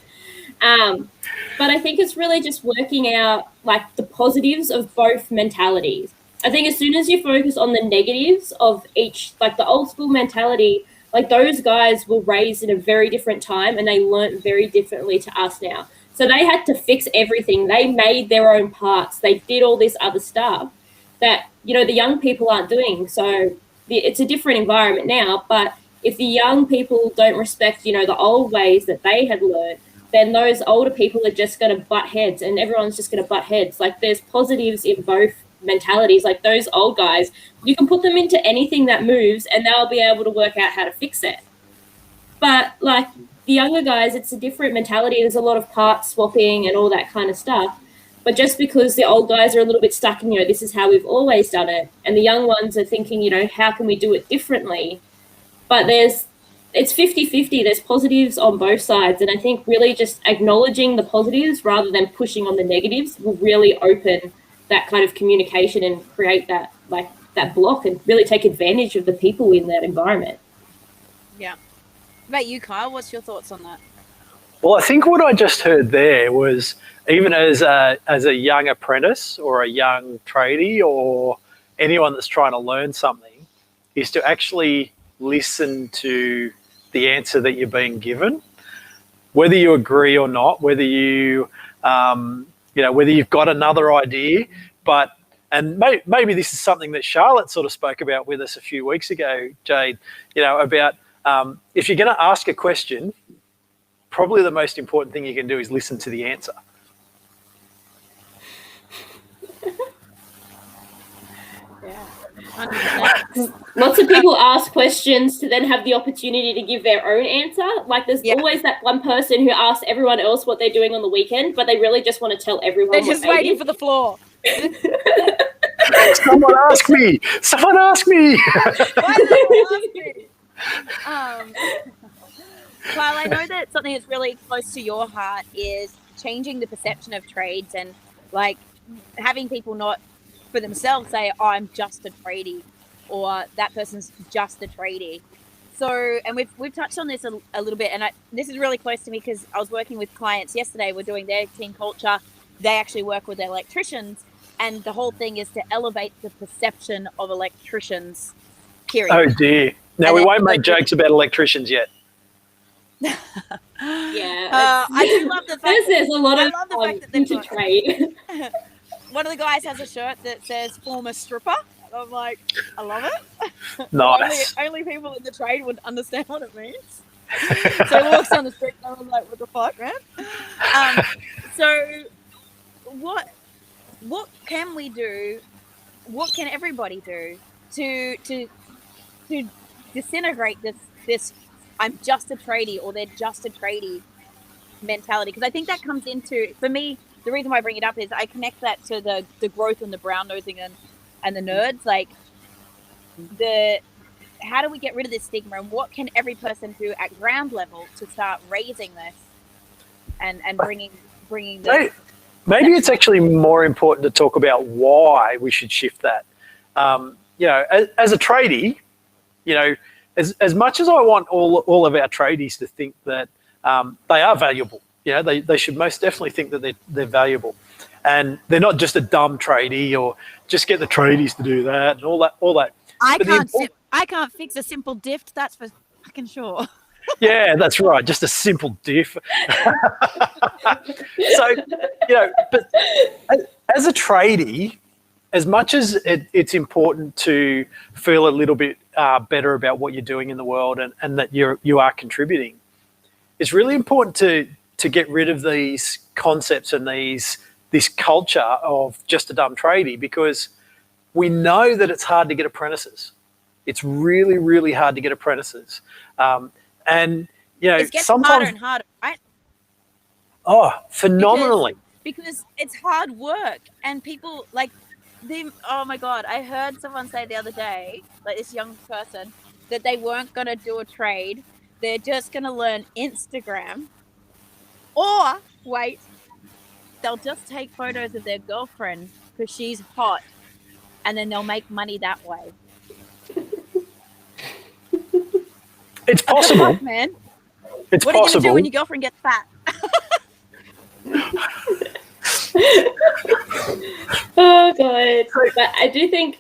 But I think it's really just working out like the positives of both mentalities. I think as soon as you focus on the negatives of each, like the old school mentality, like those guys were raised in a very different time and they learnt very differently to us now. So they had to fix everything. They made their own parts. They did all this other stuff that, you know, the young people aren't doing. So it's a different environment now. But if the young people don't respect, you know, the old ways that they had learned, then those older people are just going to butt heads, and everyone's just going to butt heads. Like there's positives in both mentalities. Like those old guys, you can put them into anything that moves and they'll be able to work out how to fix it. But like the younger guys, it's a different mentality. There's a lot of part swapping and all that kind of stuff. But just because the old guys are a little bit stuck in, you know, this is how we've always done it, and the young ones are thinking, you know, how can we do it differently? But it's 50-50. There's positives on both sides. And I think really just acknowledging the positives rather than pushing on the negatives will really open that kind of communication and create that like block and really take advantage of the people in that environment. Yeah. What about you, Kyle? What's your thoughts on that? Well, I think what I just heard there was, even as a young apprentice or a young tradie or anyone that's trying to learn something, is to actually listen to the answer that you're being given, whether you agree or not, whether whether you've got another idea. And maybe this is something that Charlotte sort of spoke about with us a few weeks ago, Jade, about if you're going to ask a question, probably the most important thing you can do is listen to the answer. Yeah. 100%. Lots of people ask questions to then have the opportunity to give their own answer. Like there's always that one person who asks everyone else what they're doing on the weekend, but they really just want to tell everyone. They're just waiting for the floor. Someone ask me. Someone ask me. Why did they ask me? Well, I know that something that's really close to your heart is changing the perception of trades and like having people not for themselves say, oh, I'm just a tradie, or that person's just a tradie. So, and we've touched on this a little bit, and this is really close to me because I was working with clients yesterday. We're doing their team culture. They actually work with electricians, and the whole thing is to elevate the perception of electricians, period. Oh, dear. Now, we won't make jokes about electricians yet. Yeah. I do love the fact there's a lot of that trade. One of the guys has a shirt that says former stripper. I'm like, I love it. Nice. only people in the trade would understand what it means. So he walks down the street and I'm like, what the fuck, man? So what can we do? What can everybody do to disintegrate this I'm just a tradie or they're just a tradie mentality? Because I think that comes into, for me, the reason why I bring it up is I connect that to the growth and the brown nosing and the nerds. Like how do we get rid of this stigma, and what can every person do at ground level to start raising this and bringing this? Maybe it's actually more important to talk about why we should shift that. As a tradie, as much as I want all of our tradies to think that they are valuable, they should most definitely think that they're valuable, and they're not just a dumb tradie or just get the tradies to do that and all that. I can't fix a simple diff. That's for fucking sure. Yeah, that's right. Just a simple diff. So, but as a tradie, as much as it's important to feel a little bit better about what you're doing in the world and that you are contributing, it's really important to get rid of these concepts and this culture of just a dumb tradie, because we know that it's hard to get apprentices. It's really, really hard to get apprentices. And, it gets sometimes harder and harder, right? Oh, phenomenally. Because it's hard work, and people like them. Oh my God. I heard someone say the other day, like this young person, that they weren't going to do a trade. They're just going to learn Instagram, or wait, they'll just take photos of their girlfriend because she's hot, and then they'll make money that way. It's possible, fuck, man. It's what are you possible. going to do when your girlfriend gets fat? Oh God! But I do think,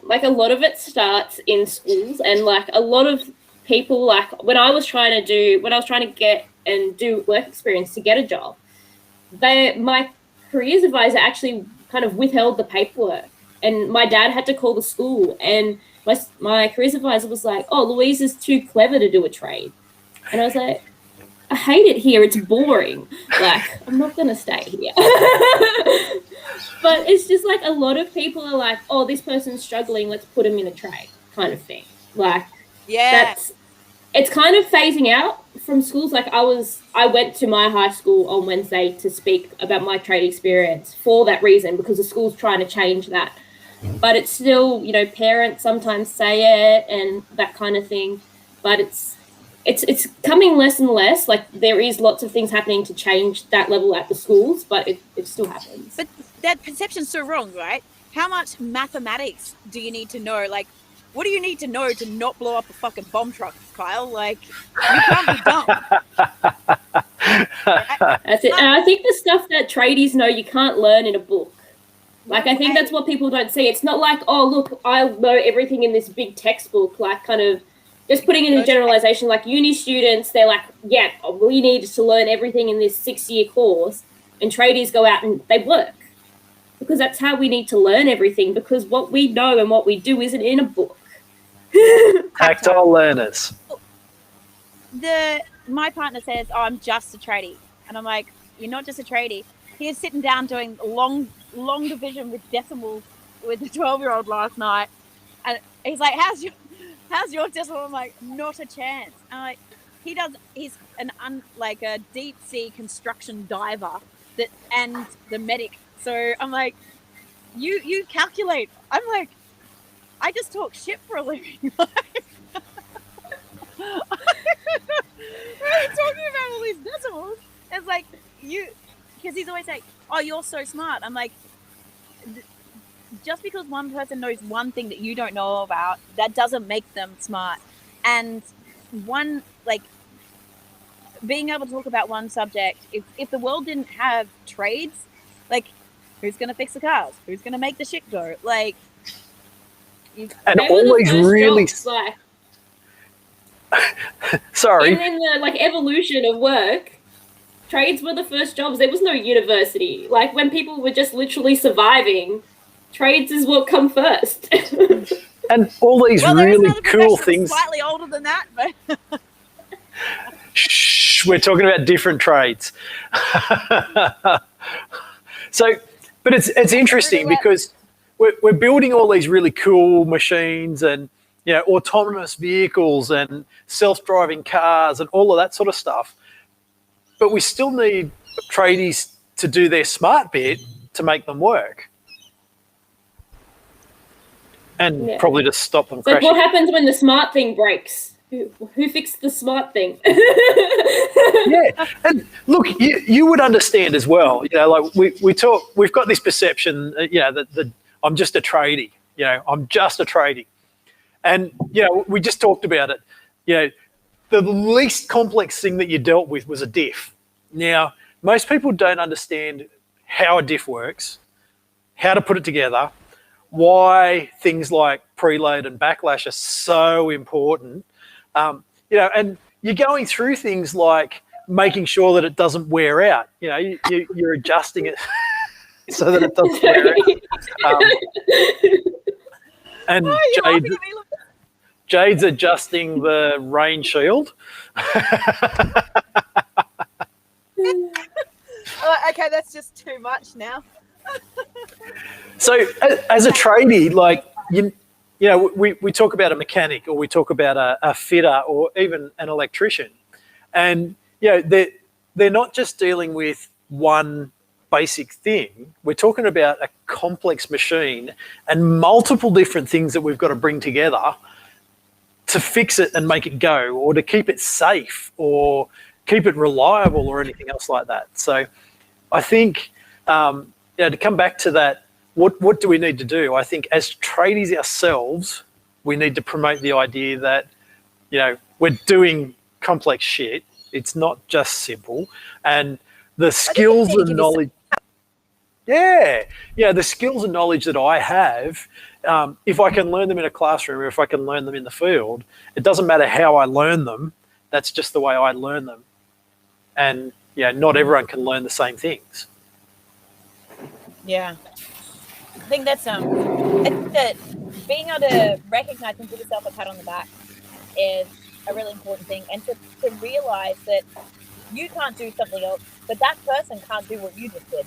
like a lot of it starts in schools, and like a lot of people, like when I was trying to get and do work experience to get a job, my careers advisor actually kind of withheld the paperwork, and my dad had to call the school, and my careers advisor was like, "Oh, Louise is too clever to do a trade," and I was like, I hate it here. It's boring. Like, I'm not going to stay here. But it's just like a lot of people are like, oh, this person's struggling. Let's put them in a trade kind of thing. Like, yeah, it's kind of phasing out from schools. Like I went to my high school on Wednesday to speak about my trade experience for that reason, because the school's trying to change that. But it's still, parents sometimes say it and that kind of thing. But it's coming less and less. Like there is lots of things happening to change that level at the schools, but it still happens. But that perception's so wrong, right? how much mathematics do you need to know? Like, what do you need to know to not blow up a fucking bomb truck, Kyle? Like, you can't be dumb. Right? That's it. And I think the stuff that tradies know you can't learn in a book. Like, I think that's what people don't see. It's not like, oh, look, I know everything in this big textbook, like kind of just putting in a generalization. Like uni students, they're like, yeah, we need to learn everything in this 6-year course. And tradies go out and they work. Because that's how we need to learn everything, because what we know and what we do isn't in a book. Tactile learners. My partner says, oh, I'm just a tradie. And I'm like, you're not just a tradie. He was sitting down doing long division with decimals with the 12-year-old last night. And he's like, how's your decimal? I'm like, not a chance. And I'm like, he's a deep sea construction diver and the medic. So I'm like, you calculate. I'm like, I just talk shit for a living. We're talking about all these decimals. It's like, because he's always like, oh, you're so smart. I'm like, just because one person knows one thing that you don't know about, that doesn't make them smart. And being able to talk about one subject, if the world didn't have trades, like, who's going to fix the cars? Who's going to make the shit go? Like, and all these really... Jobs, like, sorry. in the evolution of work, trades were the first jobs. There was no university. Like, when people were just literally surviving, trades is what come first. And all these really cool things. Slightly older than that, but shh, we're talking about different trades. So, but it's interesting because we're building all these really cool machines and autonomous vehicles and self-driving cars and all of that sort of stuff. But we still need tradies to do their smart bit to make them work. And probably to stop them crashing. What happens when the smart thing breaks? Who fixed the smart thing? Yeah, and look, you would understand as well. We've got this perception, that I'm just a tradie. I'm just a tradie, and we just talked about it. The least complex thing that you dealt with was a diff. Now, most people don't understand how a diff works, how to put it together, why things like preload and backlash are so important. And you're going through things like making sure that it doesn't wear out. You're adjusting it so that it doesn't wear out. And Jade's adjusting the rain shield. Okay, that's just too much now. So as a tradie, we talk about a mechanic, or we talk about a fitter, or even an electrician, and they're not just dealing with one basic thing. We're talking about a complex machine and multiple different things that we've got to bring together to fix it and make it go, or to keep it safe, or keep it reliable, or anything else like that. So I think to come back to that, what do we need to do? I think as tradies ourselves, we need to promote the idea that, we're doing complex shit. It's not just simple. And the skills and knowledge... the skills and knowledge that I have, if I can learn them in a classroom, or if I can learn them in the field, it doesn't matter how I learn them. That's just the way I learn them. And, not everyone can learn the same things. Yeah. I think that's I think that being able to recognize and give yourself a pat on the back is a really important thing, and to realize that you can't do something else, but that person can't do what you just did.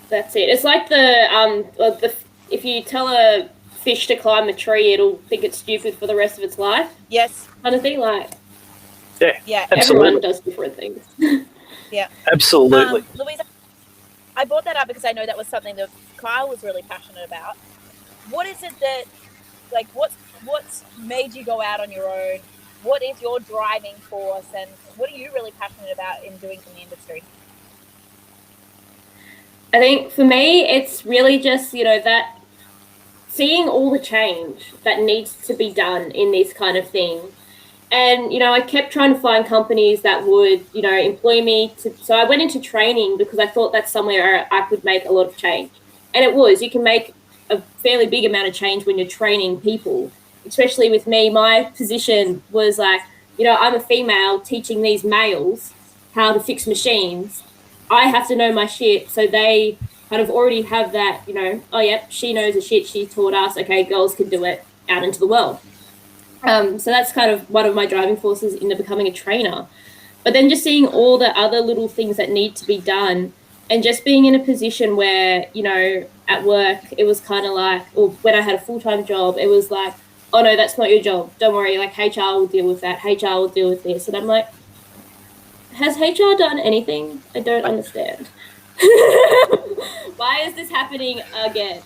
That's it. It's like the if you tell a fish to climb a tree, it'll think it's stupid for the rest of its life. Yes. Kind of thing. Like, yeah, absolutely. Everyone does different things. Yeah, absolutely. Louise, I brought that up because I know that was something that Kyle was really passionate about. What is it that, what's made you go out on your own? What is your driving force, and what are you really passionate about in doing in the industry? I think for me, it's really just, you know, that seeing all the change that needs to be done in this kind of thing. And, you know, I kept trying to find companies that would, you know, employ me to, so I went into training because I thought that's somewhere I could make a lot of change. And it was, you can make a fairly big amount of change when you're training people, especially with me. My position was like, you know, I'm a female teaching these males how to fix machines. I have to know my shit. So they kind of already have that, you know, oh, yep, she knows the shit. She taught us. Okay, girls can do it out into the world. So that's kind of one of my driving forces into becoming a trainer. But then just seeing all the other little things that need to be done and just being in a position where, you know, at work, it was kind of like, or when I had a full-time job, it was like, oh no, that's not your job. Don't worry, like HR will deal with that. HR will deal with this. And I'm like, has HR done anything? I don't understand. Why is this happening again?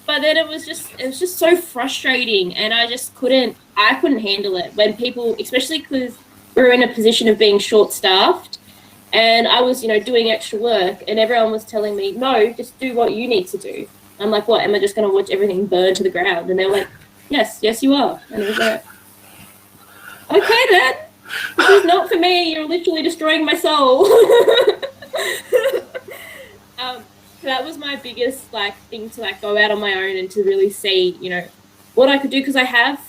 But then it was just so frustrating, and I couldn't handle it when people, especially because we were in a position of being short-staffed, and I was, you know, doing extra work, and everyone was telling me, no, just do what you need to do. I'm like, what? Am I just going to watch everything burn to the ground? And they're like, yes, you are. And I was like, okay then, this is not for me. You're literally destroying my soul. That was my biggest thing to go out on my own and to really see, you know, what I could do, because I have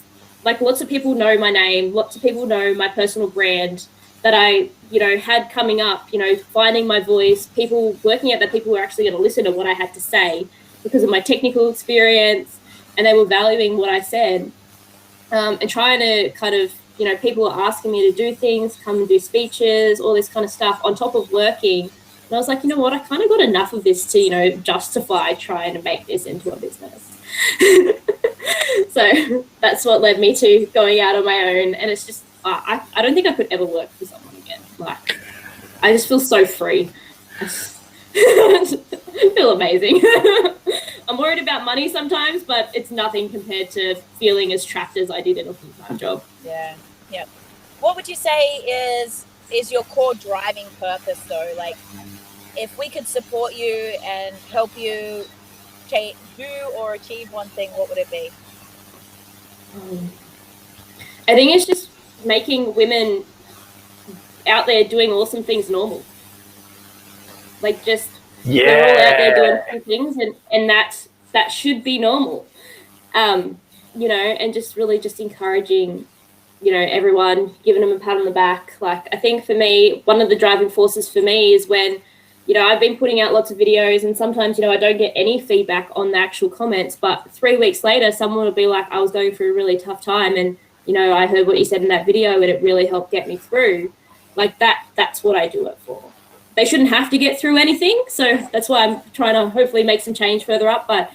lots of people know my name, lots of people know my personal brand that I, you know, had coming up, you know, finding my voice, people working out that people were actually going to listen to what I had to say because of my technical experience, and they were valuing what I said, and trying to kind of, you know, people were asking me to do things, come and do speeches, all this kind of stuff on top of working. And I was like, you know what, I kind of got enough of this to, you know, justify trying to make this into a business. So that's what led me to going out on my own. And it's just, I don't think I could ever work for someone again. Like, I just feel so free. I feel amazing. I'm worried about money sometimes, but it's nothing compared to feeling as trapped as I did in a full-time job. Yeah. Yep. What would you say is your core driving purpose, though? Like, if we could support you and help you do or achieve one thing, what would it be? I think it's just making women out there doing awesome things normal. Like, just they're all out there doing cool things, and that should be normal. You know, and just really just encouraging, you know, everyone, giving them a pat on the back. Like, I think for me, one of the driving forces for me is when, you know, I've been putting out lots of videos, and sometimes, you know, I don't get any feedback on the actual comments, but 3 weeks later, someone will be like, I was going through a really tough time, and, you know, I heard what you said in that video, and it really helped get me through. Like, that's what I do it for. They shouldn't have to get through anything, so that's why I'm trying to hopefully make some change further up. But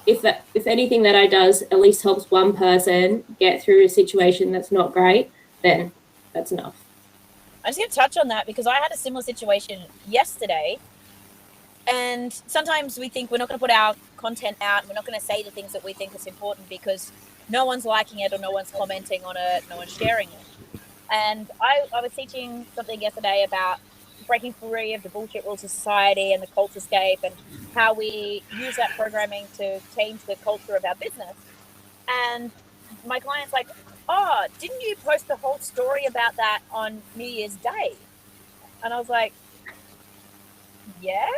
if anything that I does at least helps one person get through a situation that's not great, then that's enough. I'm just going to touch on that because I had a similar situation yesterday. And sometimes we think we're not going to put our content out, and we're not going to say the things that we think is important because no one's liking it or no one's commenting on it, no one's sharing it. And I was teaching something yesterday about breaking free of the bullshit rules of society and the culturescape, and how we use that programming to change the culture of our business. And my client's like, oh, didn't you post a whole story about that on New Year's Day? And I was like, yeah?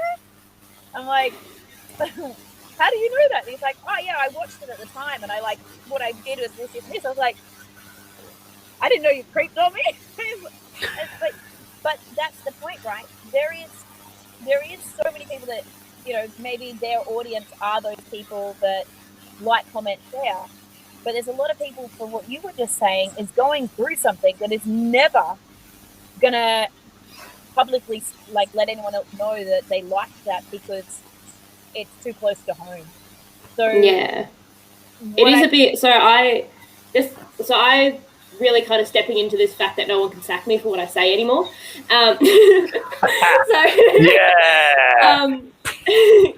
I'm like, how do you know that? And he's like, oh yeah, I watched it at the time, and what I did was this. I was like, I didn't know you creeped on me. But that's the point, right? There is so many people that, you know, maybe their audience are those people that like, comment, share. But there's a lot of people, from what you were just saying, is going through something that is never gonna publicly let anyone else know that they like that because it's too close to home. So yeah, it is a bit. So I really kind of stepping into this fact that no one can sack me for what I say anymore. So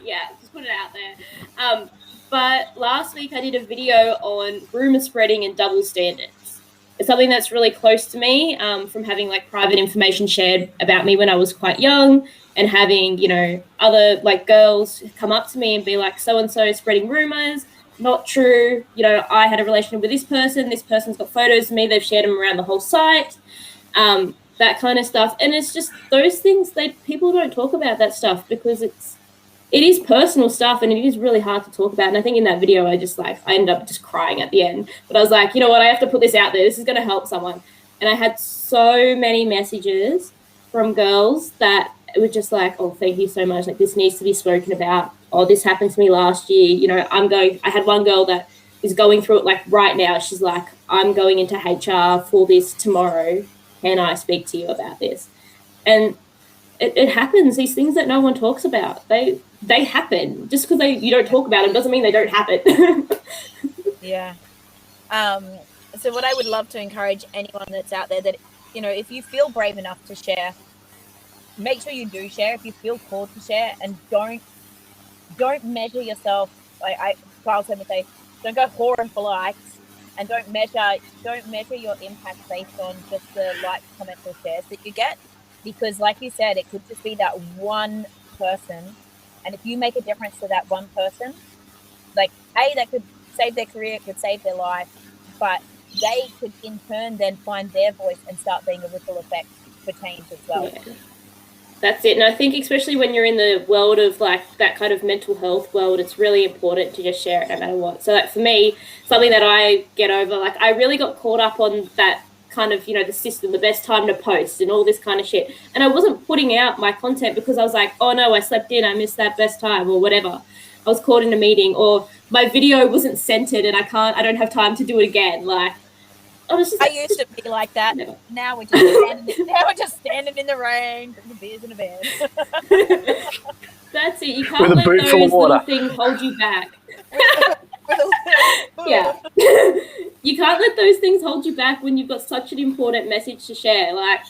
yeah, just put it out there. But last week I did a video on rumour spreading and double standards. it's something that's really close to me, from having like private information shared about me when I was quite young, and having, you know, other like girls come up to me and be like, so-and-so spreading rumors, not true. You know, I had a relationship with this person's got photos of me, they've shared them around the whole site, that kind of stuff. And it's just those things that people don't talk about that stuff, because it is personal stuff and it is really hard to talk about. And I think in that video, I ended up just crying at the end. But I was like, you know what, I have to put this out there. This is going to help someone. And I had so many messages from girls that were just like, oh, thank you so much. Like, this needs to be spoken about. Oh, this happened to me last year. You know, I had one girl that is going through it like right now. She's like, I'm going into HR for this tomorrow. Can I speak to you about this? And it happens. These things that no one talks about, they happen. Just because you don't talk about them doesn't mean they don't happen. Yeah. So what I would love to encourage anyone that's out there, that, you know, if you feel brave enough to share, make sure you do share. If you feel called to share, and don't measure yourself. Carl said me say, don't go whoring for likes, and don't measure your impact based on just the likes, comments, or shares that you get. Because like you said, it could just be that one person. And if you make a difference to that one person, like, that could save their career, it could save their life, but they could in turn then find their voice and start being a ripple effect for change as well. Yeah. That's it. And I think especially when you're in the world of like that kind of mental health world, it's really important to just share it no matter what. So like for me, something that I get over, like I really got caught up on that kind of, you know, the system, the best time to post and all this kind of shit. And I wasn't putting out my content because I was like, oh no, I slept in, I missed that best time or whatever. I was caught in a meeting, or my video wasn't centered and I don't have time to do it again. Like, I used to be like that. No. Now we're just standing in the rain, drinking beers in a van. That's it. You can't let those little things hold you back. Yeah. You can't let those things hold you back when you've got such an important message to share. Like,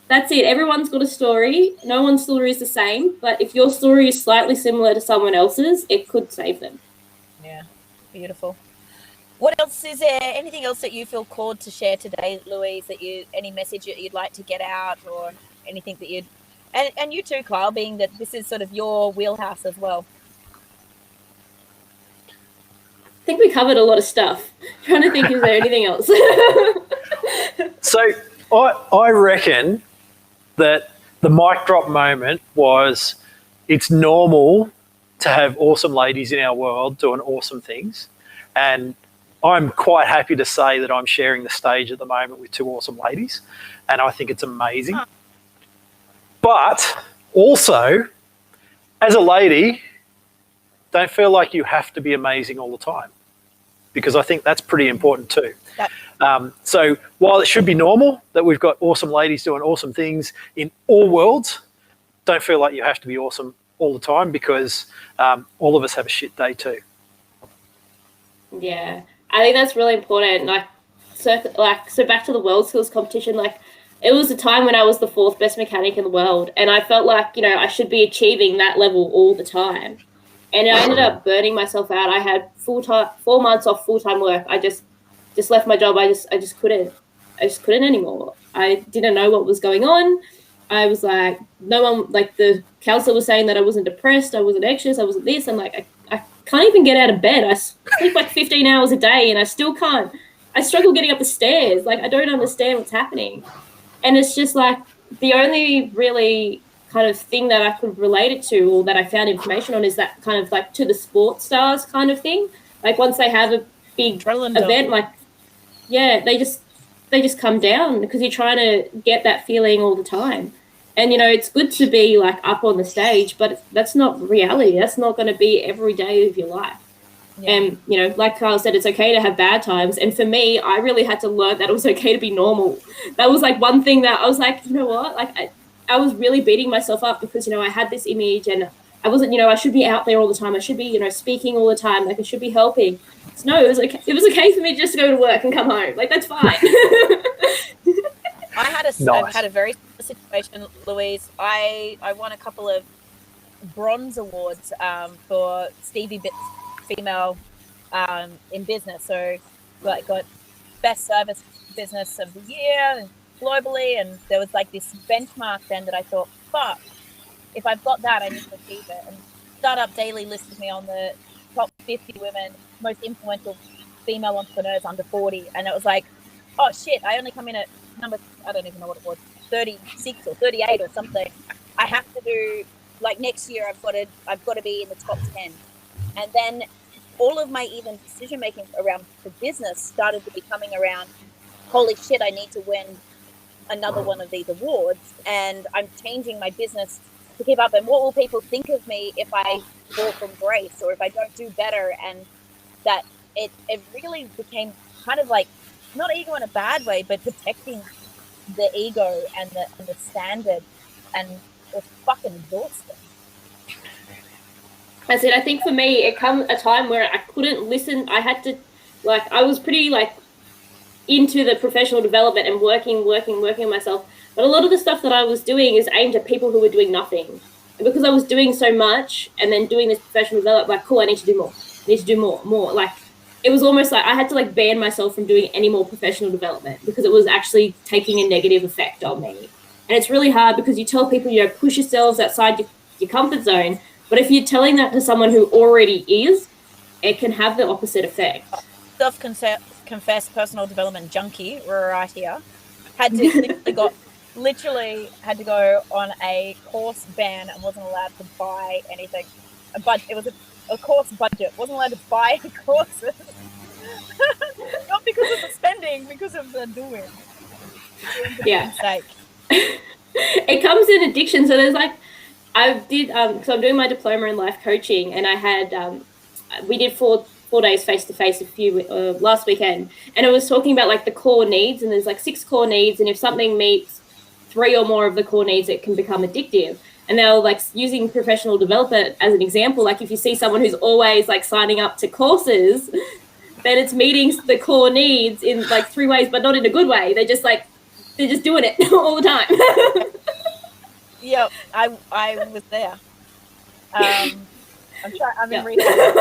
that's it. Everyone's got a story. No one's story is the same. But if your story is slightly similar to someone else's, it could save them. Yeah. Beautiful. What else is there? Anything else that you feel called to share today, Louise, any message that you'd like to get out, or anything that and you too, Kyle, being that this is sort of your wheelhouse as well? I think we covered a lot of stuff. I'm trying to think, is there anything else? So I reckon that the mic drop moment was, it's normal to have awesome ladies in our world doing awesome things. And I'm quite happy to say that I'm sharing the stage at the moment with two awesome ladies, and I think it's amazing. But also, as a lady, don't feel like you have to be amazing all the time, because I think that's pretty important too. So while it should be normal that we've got awesome ladies doing awesome things in all worlds, don't feel like you have to be awesome all the time, because all of us have a shit day too. Yeah, I think that's really important. So back to the world skills competition, like, it was a time when I was the 4th best mechanic in the world, and I felt like, you know, I should be achieving that level all the time. And I ended up burning myself out. I had 4 months off full-time work. I just left my job. I just couldn't anymore. I didn't know what was going on. I was like, no one, like the counselor was saying that I wasn't depressed, I wasn't anxious, I wasn't this. I'm like, I can't even get out of bed. I sleep like 15 hours a day and I still can't. I struggle getting up the stairs. Like, I don't understand what's happening. And it's just like the only really kind of thing that I could relate it to, or that I found information on, is that kind of like to the sports stars kind of thing. Like, once they have a big event, like, yeah, they just come down, because you're trying to get that feeling all the time. And, you know, it's good to be like up on the stage, but that's not reality. That's not going to be every day of your life. Yeah. And, you know, like Carl said, it's okay to have bad times. And for me, I really had to learn that it was okay to be normal. That was like one thing that I was like, you know what, like I was really beating myself up, because, you know, I had this image and I wasn't, you know, I should be out there all the time. I should be, you know, speaking all the time. Like, I should be helping. So no, it was okay for me just to go to work and come home. Like, that's fine. I've had a very situation, Louise. I won a couple of bronze awards for Stevie Bits Female in business. So, like, got best service business of the year globally, and there was like this benchmark then that I thought, fuck, if I've got that, I need to achieve it. And Startup Daily listed me on the top 50 women, most influential female entrepreneurs under 40. And it was like, oh shit, I only come in at number, I don't even know what it was, 36 or 38 or something. I have to do, like next year, I've got to be in the top 10. And then all of my even decision making around the business started to be coming around, holy shit, I need to win another one of these awards, and I'm changing my business to keep up. And what will people think of me if I fall from grace or if I don't do better? And that it really became kind of like, not ego in a bad way, but protecting the ego and the standard, and it's fucking exhausting. I said, I think for me, it comes a time where I couldn't listen. I had to, like, I was pretty, like, into the professional development and working on myself. But a lot of the stuff that I was doing is aimed at people who were doing nothing. And because I was doing so much and then doing this professional development, like, cool, I need to do more. I need to do more. Like, it was almost like I had to, like, ban myself from doing any more professional development because it was actually taking a negative effect on me. And it's really hard because you tell people, you know, push yourselves outside your comfort zone. But if you're telling that to someone who already is, it can have the opposite effect. Self-confessed personal development junkie right here had to go on a course ban and wasn't allowed to buy anything. But it was a course budget. Wasn't allowed to buy courses. Not because of the spending, because of the doing. Yeah. Sake. It comes in addiction. So there's like, I did, so I'm doing my diploma in life coaching, and I had, we did four days face-to-face last weekend, and it was talking about like the core needs, and there's like 6 core needs, and if something meets 3 or more of the core needs, it can become addictive. And they were like using professional development as an example. Like if you see someone who's always like signing up to courses, then it's meeting the core needs in like 3 ways, but not in a good way. They're just doing it all the time. Yep, I was there. I'm in rehab.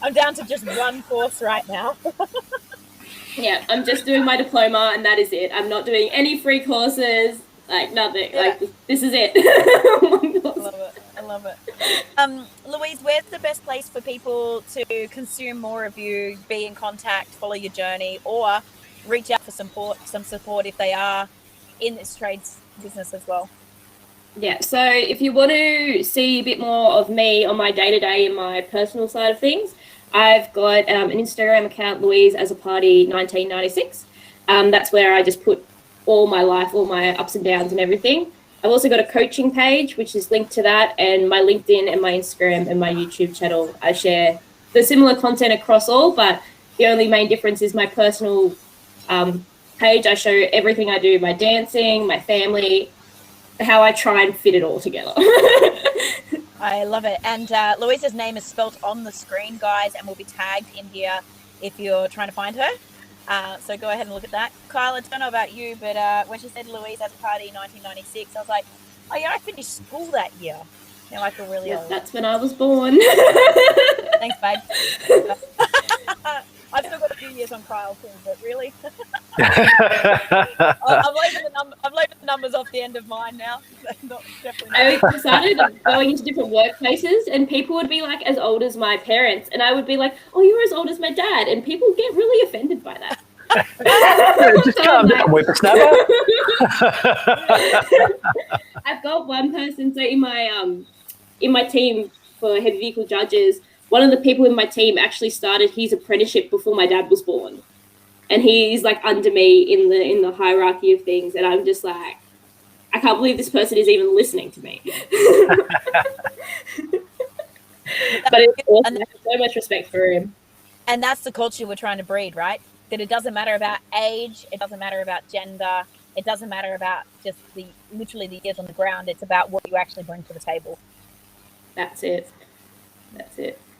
I'm down to just one course right now. Yeah, I'm just doing my diploma and that is it. I'm not doing any free courses, like nothing. Yeah. Like this is it. I love it. Louise, where's the best place for people to consume more of you, be in contact, follow your journey, or reach out for some support if they are in this trades business as well? Yeah, so if you want to see a bit more of me on my day-to-day and my personal side of things, I've got an Instagram account, Louise as a Party 1996. That's where I just put all my life, all my ups and downs and everything. I've also got a coaching page, which is linked to that, and my LinkedIn and my Instagram and my YouTube channel. I share the similar content across all, but the only main difference is my personal page. I show everything I do, my dancing, my family, how I try and fit it all together. I love it. And Louise's name is spelt on the screen, guys, and will be tagged in here if you're trying to find her. So go ahead and look at that. Kyle, I don't know about you, but when she said Louise as a Party 1996, I was like, oh yeah, I finished school that year. Now I feel really old. That's when I was born. Thanks, babe. I've still got a few years on Kyle too, but really, I'm leaving the numbers off the end of mine now. I started going into different workplaces, and people would be like as old as my parents, and I would be like, "Oh, you're as old as my dad," and people get really offended by that. Just calm down, whippersnapper. I've got one person, so in my team for heavy vehicle judges, one of the people in my team actually started his apprenticeship before my dad was born, and he's like under me in the hierarchy of things, and I'm just like, I can't believe this person is even listening to me. But it's awesome. I have so much respect for him. And that's the culture we're trying to breed, right? That it doesn't matter about age, it doesn't matter about gender, it doesn't matter about just literally the years on the ground. It's about what you actually bring to the table. That's it.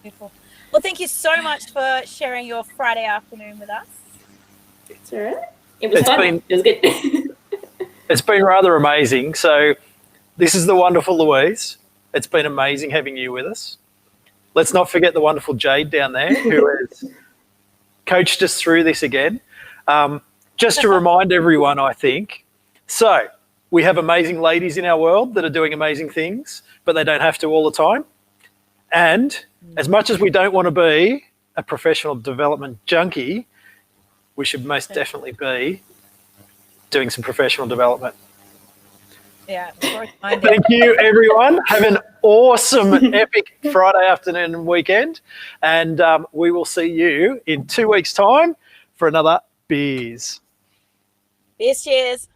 Beautiful. Well, thank you so much for sharing your Friday afternoon with us. It's all right. It was fun. It was good. It's been rather amazing. So this is the wonderful Louise. It's been amazing having you with us. Let's not forget the wonderful Jade down there, who has coached us through this again. Just to remind everyone, I think, so we have amazing ladies in our world that are doing amazing things, but they don't have to all the time. And as much as we don't want to be a professional development junkie, we should most definitely be doing some professional development. Yeah. Thank you, everyone. Have an awesome, epic Friday afternoon and weekend. And we will see you in 2 weeks' time for another Beers. Cheers.